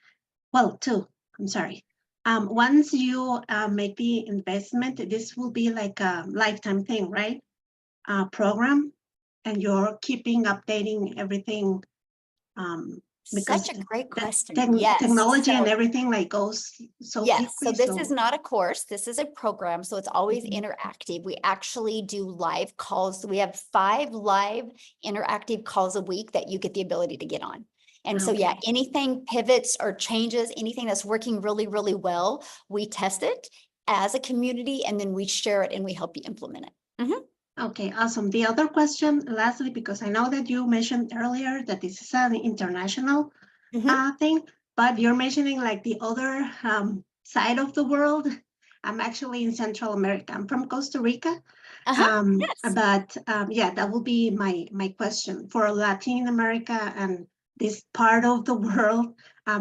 Well, two, I'm sorry. Once you make the investment, this will be like a lifetime thing, right? Program, and you're keeping updating everything. Because Such a great question. Technology and So, everything like goes so yes, so quickly. this is not a course, this is a program, so it's always interactive. We actually do live calls. We have 5 live interactive calls a week that you get the ability to get on. And so, yeah, anything pivots or changes, anything that's working really, really well, we test it as a community and then we share it and we help you implement it. Okay, awesome. The other question, lastly, because I know that you mentioned earlier that this is an international thing, but you're mentioning like the other side of the world. I'm actually in Central America. I'm from Costa Rica. But yeah, that will be my question for Latin America and this part of the world.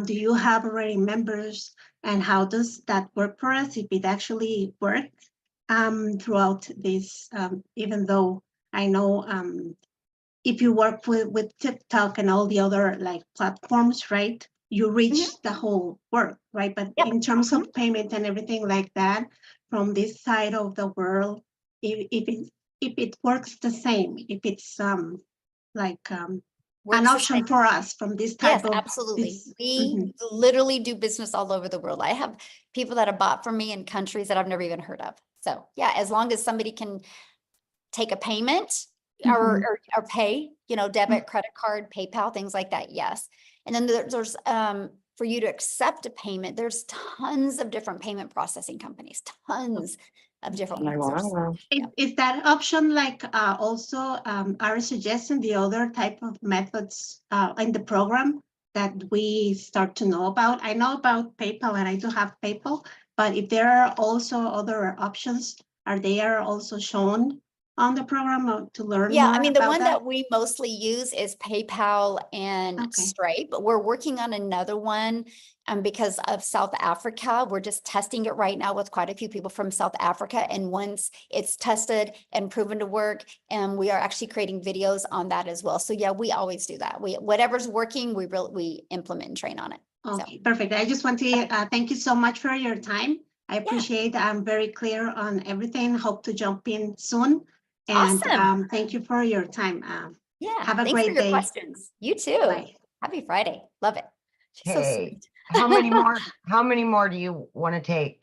Do you have already members, and how does that work for us if it actually worked? Throughout this, even though I know if you work with TikTok and all the other like platforms, right? You reach the whole world, right? But in terms of payment and everything like that, from this side of the world, if it works the same, if it's like an option for us from this type of absolutely. We literally do business all over the world. I have people that have bought from me in countries that I've never even heard of. So yeah, as long as somebody can take a payment or pay, you know, debit, credit card, PayPal, things like that. Yes. And then there's for you to accept a payment, there's tons of different payment processing companies, tons of different ones. Is that option like also are suggesting the other type of methods in the program that we start to know about? I know about PayPal and I do have PayPal, but if there are also other options, are they also shown on the program to learn more I mean, the about one that we mostly use is PayPal and Stripe, but we're working on another one because of South Africa. We're just testing it right now with quite a few people from South Africa. And once it's tested and proven to work, and we are actually creating videos on that as well. So yeah, we always do that. Whatever's working, we implement and train on it. Okay, perfect. I just want to thank you so much for your time. I appreciate I'm very clear on everything. Hope to jump in soon. And awesome. Thank you for your time. Have a thanks great for your day. Questions. You too. Bye. Happy Friday. Love it. She's so sweet. How many more do you want to take?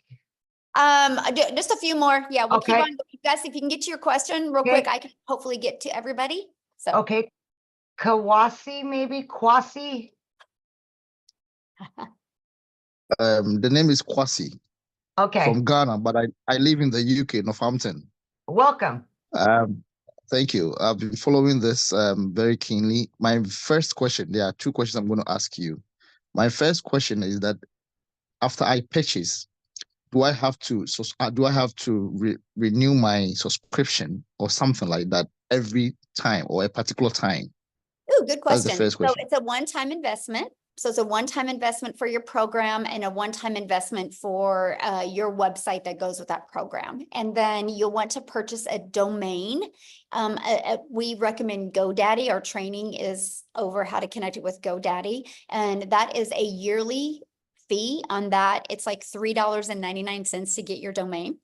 Just a few more. Yeah, we'll keep on. You guys, if you can get to your question real quick, I can hopefully get to everybody. So okay. Kwasi, maybe Kwasi. The name is Kwasi. Okay. From Ghana, but I live in the UK, Northampton. Welcome. Thank you. I've been following this very keenly. My first question, there are two questions I'm going to ask you. My first question is that after I purchase, do I have to renew my subscription or something like that every time or a particular time? Oh, good question. That's the first question. So it's a one-time investment. So it's a one-time investment for your program and a one-time investment for your website that goes with that program. And then you'll want to purchase a domain. We recommend GoDaddy. Our training is over how to connect it with GoDaddy. And that is a yearly fee on that. It's like $3.99 to get your domain.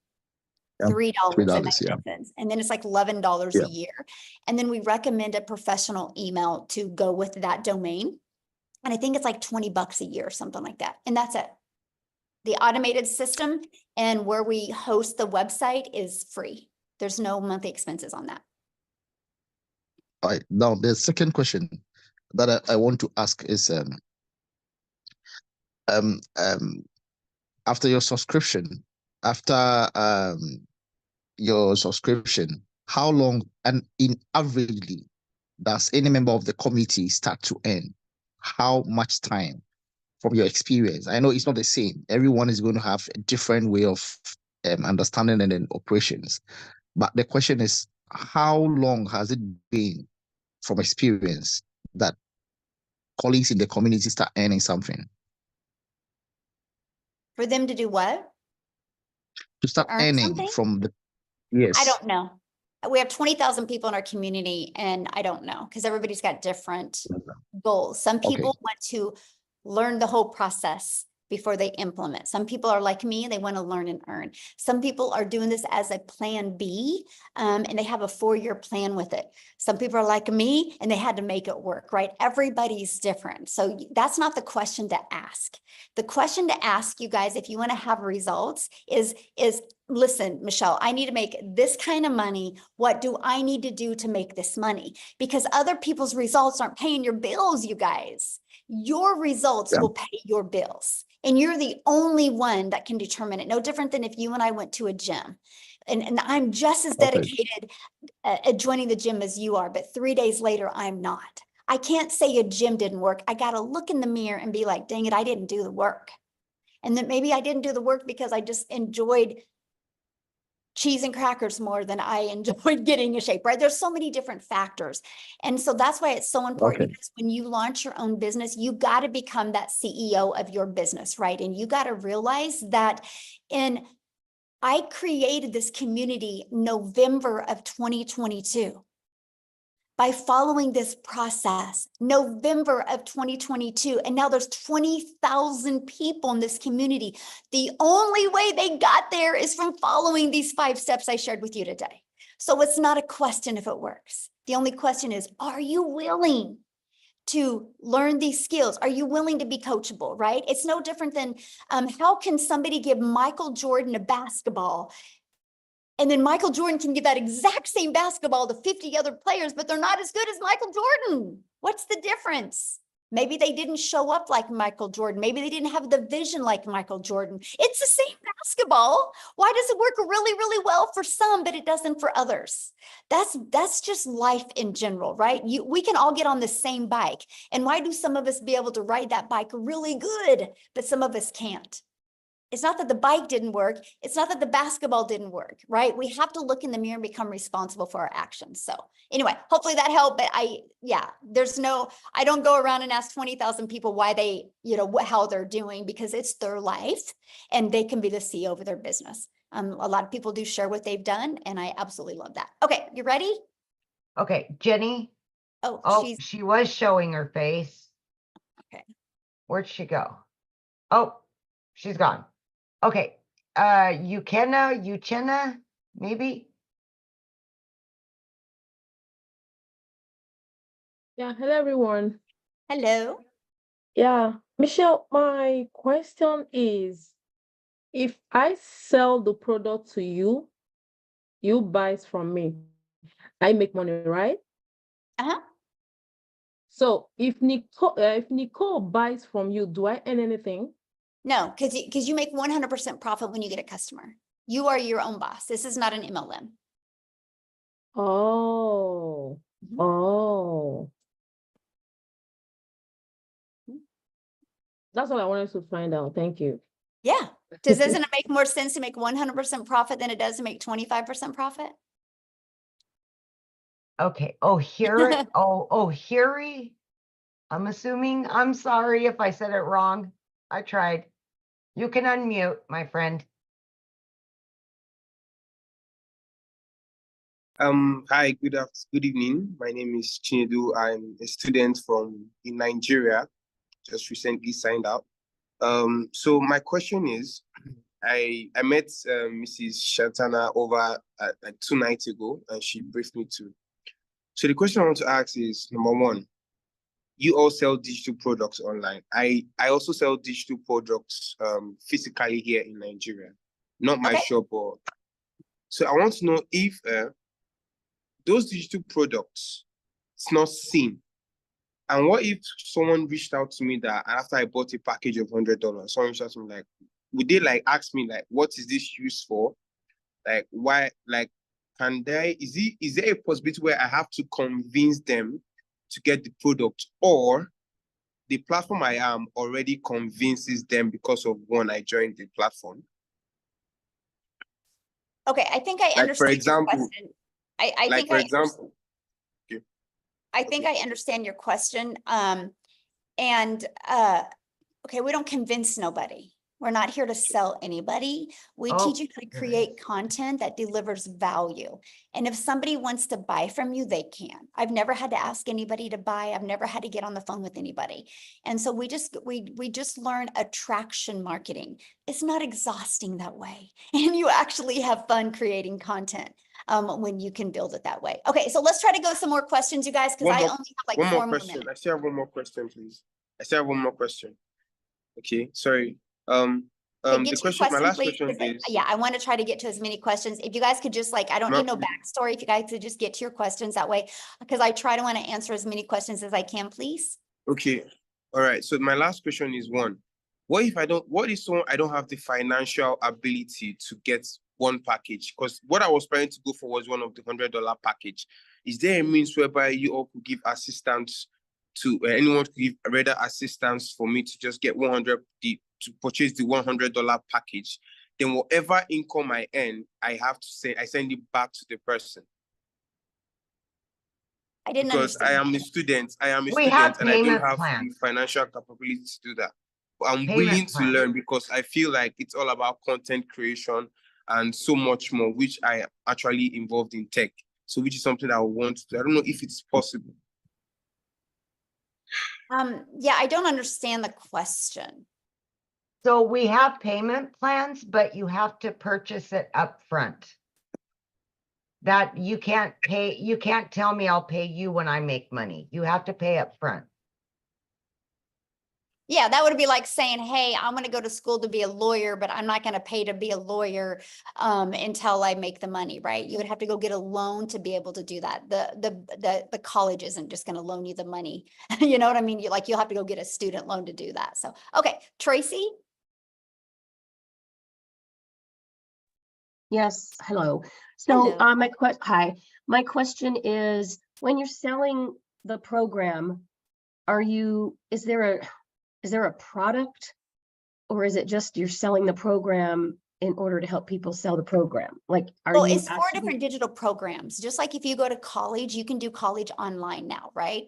$3.99. And then it's like $11 a year. And then we recommend a professional email to go with that domain. And I think it's like $20 a year or something like that. And that's it. The automated system and where we host the website is free. There's no monthly expenses on that. All right. Now, the second question that I want to ask is, after your subscription, how long and in averagely does any member of the committee start to earn? How much time from your experience? I know it's not the same. Everyone is going to have a different way of understanding and then operations. But the question is, how long has it been from experience that colleagues in the community start earning something? For them to do what? To start earning from the, yes. I don't know. We have 20,000 people in our community, and I don't know because everybody's got different goals. Some people want to learn the whole process before they implement. Some people are like me, they want to learn and earn. Some people are doing this as a plan B, and they have a 4-year plan with it. Some people are like me, and they had to make it work, right? Everybody's different. So that's not the question to ask. The question to ask you guys, if you want to have results, is listen, Michelle, I need to make this kind of money. What do I need to do to make this money? Because other people's results aren't paying your bills, you guys. Your results will pay your bills. And you're the only one that can determine it. No different than if you and I went to a gym. And I'm just as dedicated at joining the gym as you are, but 3 days later, I'm not. I can't say a gym didn't work. I got to look in the mirror and be like, dang it, I didn't do the work. And then maybe I didn't do the work because I just enjoyed cheese and crackers more than I enjoyed getting in shape, right? There's so many different factors. And so that's why it's so important because when you launch your own business, you got to become that CEO of your business, right? And you got to realize that I created this community November of 2022. by following this process, November of 2022, and now there's 20,000 people in this community. The only way they got there is from following these 5 steps I shared with you today. So it's not a question if it works. The only question is, are you willing to learn these skills? Are you willing to be coachable, right? It's no different than how can somebody give Michael Jordan a basketball, and then Michael Jordan can give that exact same basketball to 50 other players, but they're not as good as Michael Jordan. What's the difference? Maybe they didn't show up like Michael Jordan. Maybe they didn't have the vision like Michael Jordan. It's the same basketball. Why does it work really, really well for some, but it doesn't for others? That's just life in general, right? We can all get on the same bike. And why do some of us be able to ride that bike really good, but some of us can't? It's not that the bike didn't work. It's not that the basketball didn't work, right? We have to look in the mirror and become responsible for our actions. So anyway, hopefully that helped. But I don't go around and ask 20,000 people why they, how they're doing, because it's their life and they can be the CEO of their business. A lot of people do share what they've done, and I absolutely love that. Okay, you ready? Okay, Jenny. Oh, she was showing her face. Okay. Where'd she go? Oh, she's gone. Okay, Uchenna, maybe? Yeah, hello everyone. Hello. Yeah, Michelle, my question is, if I sell the product to you, you buy it from me, I make money, right? Uh-huh. So if Nicole buys from you, do I earn anything? No, because you make 100% profit when you get a customer. You are your own boss. This is not an MLM. Oh, oh. That's what I wanted to find out. Thank you. Yeah. Doesn't it make more sense to make 100% profit than it does to make 25% profit? Okay. Oh, here. Hiri. I'm assuming. I'm sorry if I said it wrong. I tried. You can unmute, my friend. Hi, good evening. My name is Chinedu. I'm a student in Nigeria, just recently signed out. So my question is, I met Mrs. Shantana over like 2 nights ago, and she briefed me too. So the question I want to ask is, number one, you all sell digital products online. I also sell digital products physically here in Nigeria, not my shop. So I want to know if those digital products, it's not seen. And what if someone reached out to me that after I bought a package of $100, someone reached out to me like, would they like ask me like, what is this used for? Like, why, like, is there a possibility where I have to convince them to get the product, or the platform I am already convinces them because of one, I joined the platform? Okay, I think I understand your question. I think I understand your question. Okay, we don't convince nobody. We're not here to sell anybody. We teach you how to create content that delivers value. And if somebody wants to buy from you, they can. I've never had to ask anybody to buy. I've never had to get on the phone with anybody. And so we just learn attraction marketing. It's not exhausting that way. And you actually have fun creating content when you can build it that way. Okay, so let's try to go some more questions, you guys, because I only have like 4 more minutes. I still have one more question, please. I still have one more question. Okay, sorry. The question, my last question is, yeah, I want to try to get to as many questions. If you guys could just I don't need no backstory. If you guys could just get to your questions that way, because I want to answer as many questions as I can, please. Okay. All right. So my last question is one, what if I don't have the financial ability to get one package? Because what I was planning to go for was one of the $100 package. Is there a means whereby you all could give assistance to anyone could give rather assistance for me to just get to purchase the $100 package? Then whatever income I earn, I send it back to the person. I didn't because understand. I am a student and I don't have the financial capability to do that. But I'm willing to learn because I feel like it's all about content creation and so much more, which I am actually involved in tech. So which is something I want to do. I don't know if it's possible. Yeah, I don't understand the question. So we have payment plans, but you have to purchase it up front. That you can't tell me I'll pay you when I make money. You have to pay up front. Yeah, that would be like saying, hey, I'm going to go to school to be a lawyer, but I'm not going to pay to be a lawyer until I make the money, right? You would have to go get a loan to be able to do that. The college isn't just going to loan you the money. You know what I mean? You'll have to go get a student loan to do that. So, okay, Tracy? Yes, hello. So Hello. my question is, when you're selling the program, is there a product, or is it just you're selling the program in order to help people sell the program? Like, Well, it's 4 different digital programs. Just like if you go to college, you can do college online now, right?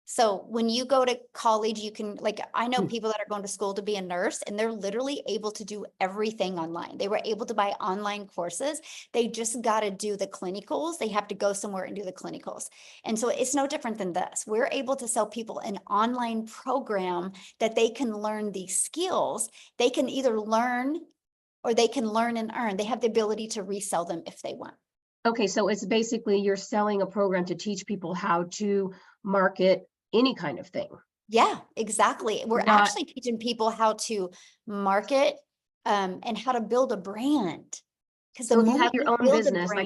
So when you go to college, you can, like, I know people that are going to school to be a nurse, and they're literally able to do everything online. They were able to buy online courses. They just got to do the clinicals. They have to go somewhere and do the clinicals. And so it's no different than this. We're able to sell people an online program that they can learn these skills. They can either learn or they can learn and earn. They have the ability to resell them if they want. Okay, so it's basically you're selling a program to teach people how to market any kind of thing. Yeah, exactly. We're actually teaching people how to market and how to build a brand. Because the So if you moment have your you own build a business, like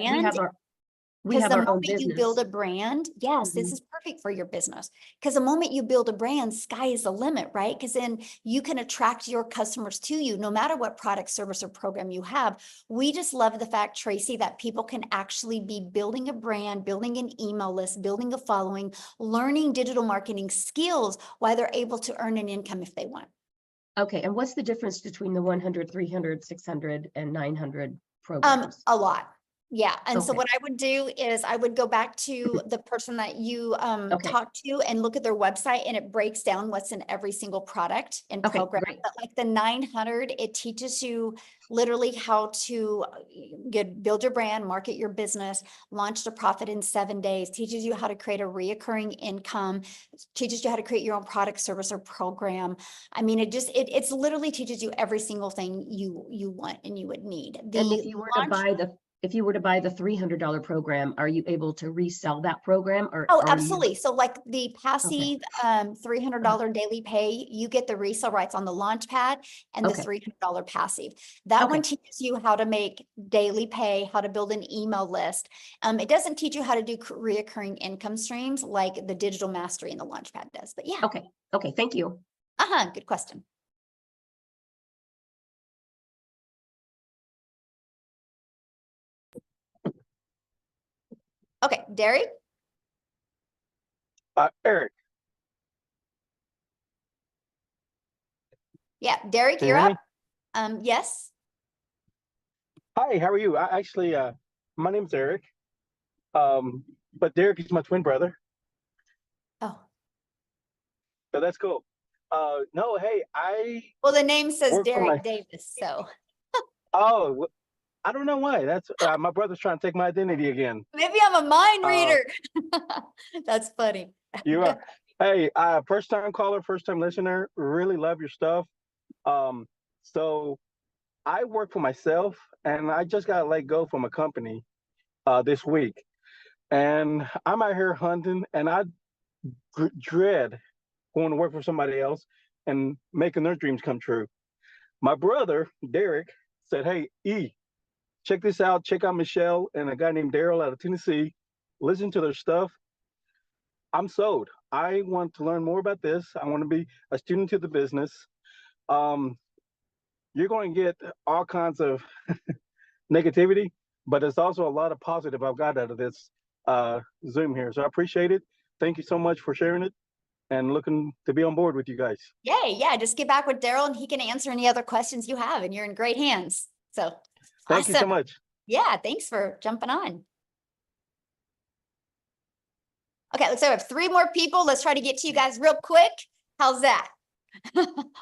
we brand, have our own you build business. a brand, yes, this is perfect for your business. Because the moment you build a brand, sky is the limit, right? Because then you can attract your customers to you, no matter what product, service, or program you have. We just love the fact, Tracy, that people can actually be building a brand, building an email list, building a following, learning digital marketing skills while they're able to earn an income if they want. Okay, and what's the difference between the 100, 300, 600, and 900 programs? A lot. Yeah. And so Okay. what I would do is I would go back to the person that you talked to and look at their website, and it breaks down what's in every single product and program. But like the 900, it teaches you literally how to build your brand, market your business, launch to profit in 7 days, teaches you how to create a reoccurring income, teaches you how to create your own product, service, or program. I mean, it's literally teaches you every single thing you want and you would need. And if you were to buy the $300 program, are you able to resell that program? Or absolutely. So like the passive $300 daily pay, you get the resale rights on the launch pad and the $300 passive. That one teaches you how to make daily pay, how to build an email list. It doesn't teach you how to do reoccurring income streams like the digital mastery and the launch pad does, but yeah. Okay, thank you. Good question. Okay, Derek? Eric. Yeah, Derek, Can you you're hear up. Yes. Hi, how are you? My name's Eric. But Derek is my twin brother. Oh. So that's cool. No, hey, well, the name says Derek Davis, so. Oh, I don't know why. That's my brother's trying to take my identity again. Maybe I'm a mind reader. That's funny. You are. Hey, first time caller, first time listener. Really love your stuff. So I work for myself, and I just got let go from a company this week, and I'm out here hunting, and I dread going to work for somebody else and making their dreams come true. My brother Derek said, "Hey, check this out. Check out Michelle and a guy named Daryl out of Tennessee. Listen to their stuff. I'm sold. I want to learn more about this. I want to be a student to the business. You're going to get all kinds of negativity, but it's also a lot of positive I've got out of this Zoom here. So I appreciate it. Thank you so much for sharing it and looking to be on board with you guys." Yay, yeah, just get back with Daryl and he can answer any other questions you have, and you're in great hands. So thank you so much. Yeah, thanks for jumping on. Okay, so I have 3 more people. Let's try to get to you guys real quick. How's that?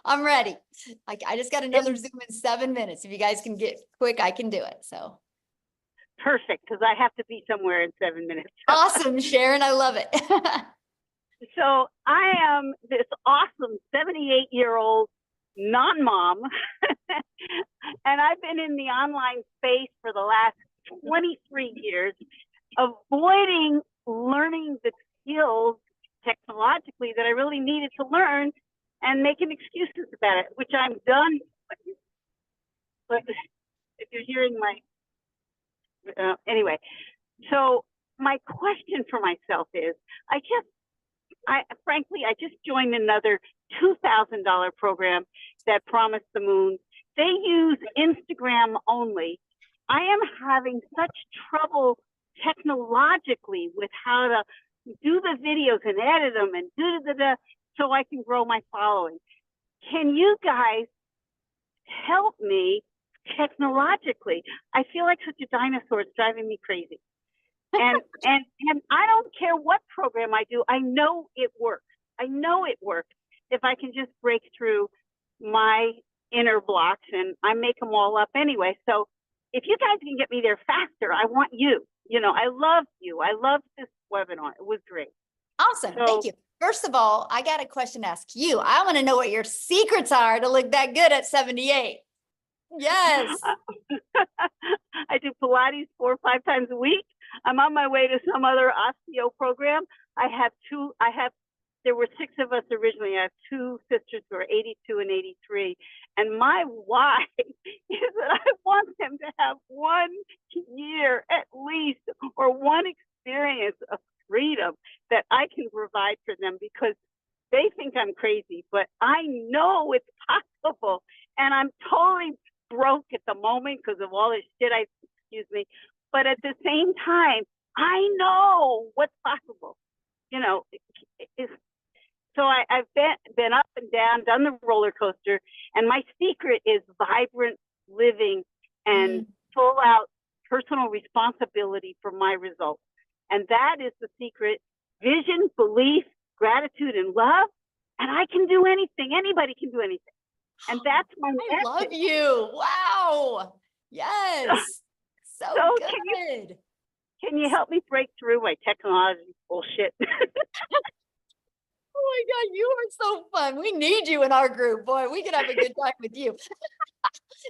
I'm ready. I just got another Zoom in 7 minutes. If you guys can get quick, I can do it. So Perfect, because I have to be somewhere in 7 minutes. Awesome, Sharon. I love it. So I am this awesome 78-year-old non-mom, and I've been in the online space for the last 23 years, avoiding learning the skills technologically that I really needed to learn and making excuses about it, which I'm done. But if you're hearing my, anyway, so my question for myself is, frankly, I just joined another $2,000 program that promised the moon. They use Instagram only. I am having such trouble technologically with how to do the videos and edit them and so I can grow my following. Can you guys help me technologically? I feel like such a dinosaur. It's driving me crazy. And I don't care what program I do. I know it works. I know it works if I can just break through my inner blocks, and I make them all up anyway. So if you guys can get me there faster, I want you. You know, I love you. I love this webinar. It was great. Awesome. So, thank you. First of all, I got a question to ask you. I want to know what your secrets are to look that good at 78. Yes. I do Pilates 4 or 5 times a week. I'm on my way to some other osteo program. There were 6 of us originally. I have 2 sisters who are 82 and 83. And my why is that I want them to have 1 year at least, or 1 experience of freedom that I can provide for them, because they think I'm crazy, but I know it's possible. And I'm totally broke at the moment because of all this shit excuse me. But at the same time, I know what's possible. You know, so I've been up and down, done the roller coaster, and my secret is vibrant living and full out personal responsibility for my results. And that is the secret: vision, belief, gratitude, and love. And I can do anything. Anybody can do anything. And that's my I love you. Wow. Yes. So good. Can you help me break through my technology bullshit? Oh my God, you are so fun. We need you in our group. Boy, we could have a good time with you.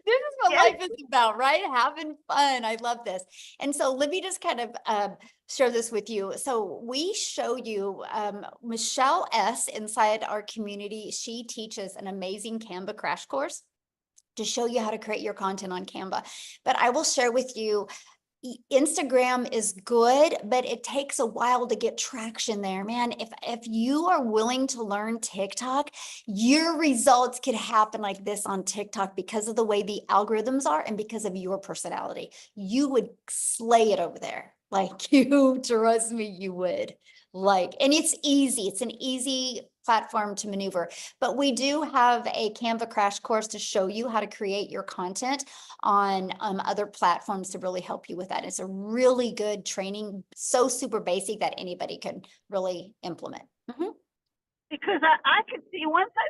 This is what life is about, right? Having fun. I love this. And so let me just kind of share this with you. So we show you Michelle S. inside our community. She teaches an amazing Canva crash course to show you how to create your content on Canva. But I will share with you, Instagram is good, but it takes a while to get traction there, man. If you are willing to learn TikTok, your results could happen like this on TikTok because of the way the algorithms are and because of your personality. You would slay it over there. Like, you trust me, you would. And it's easy. It's an easy platform to maneuver, but we do have a Canva crash course to show you how to create your content on other platforms to really help you with that. It's a really good training, so super basic that anybody can really implement. Because I could see once I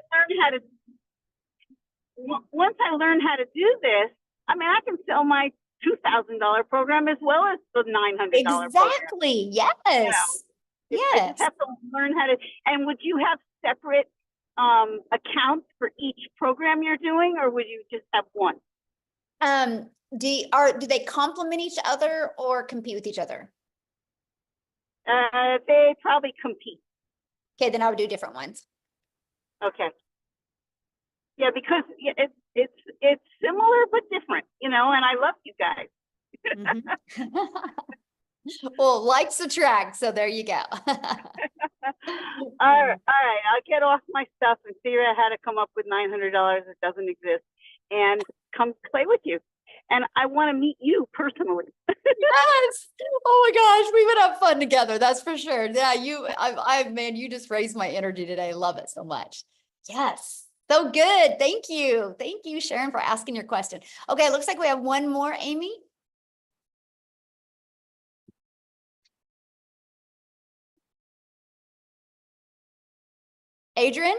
learn how to do this, I mean, I can sell my $2,000 program as well as the $900 program. Exactly. Yes. You know, I just have to learn how to. And would you have separate accounts for each program you're doing, or would you just have one? Do they complement each other or compete with each other? They probably compete. Okay, then I would do different ones. Okay. Yeah, because it's similar but different, you know, and I love you guys. Well, likes attract, so there you go. All right, I'll get off my stuff and figure out how to come up with $900 that doesn't exist and come play with you. And I want to meet you personally. Yes. Oh my gosh, we would have fun together. That's for sure. Yeah, man, you just raised my energy today. Love it so much. Yes. So good. Thank you. Thank you, Sharon, for asking your question. Okay, looks like we have one more, Amy. Adrian?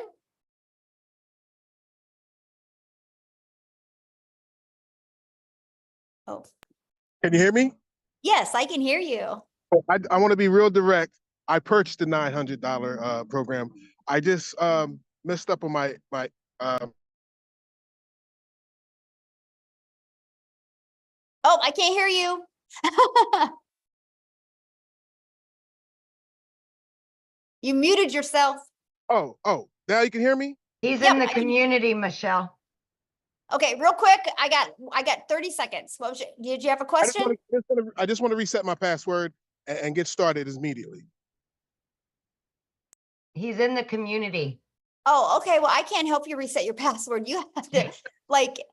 Oh. Can you hear me? Yes, I can hear you. I want to be real direct. I purchased the $900 program. I just messed up on my Oh, I can't hear you. You muted yourself. Oh, now you can hear me? He's Yep, in the I can- community, Michelle. Okay, real quick. I got 30 seconds. What was did you have a question? I just want to reset my password and get started immediately. He's in the community. Oh, okay. Well, I can't help you reset your password. You have to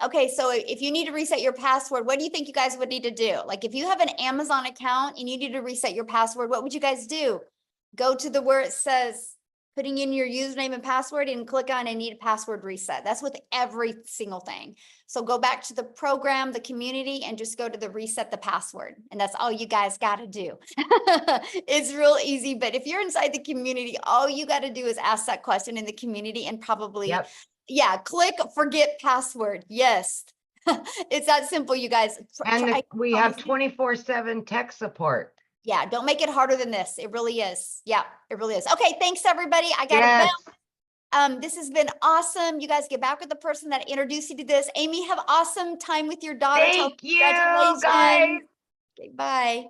okay, so if you need to reset your password, what do you think you guys would need to do? Like if you have an Amazon account and you need to reset your password, what would you guys do? Go to where it says putting in your username and password and click on I need a password reset. That's with every single thing. So go back to the program, the community, and just go to the reset the password. And that's all you guys got to do. It's real easy. But if you're inside the community, all you got to do is ask that question in the community and probably, yeah, click forget password. Yes. It's that simple, you guys. And we have 24/7 tech support. Yeah, don't make it harder than this. It really is. Yeah, it really is. Okay, thanks everybody. I got to bounce. This has been awesome. You guys get back with the person that introduced you to this. Amy, have awesome time with your daughter. Thank you, guys. Okay, bye.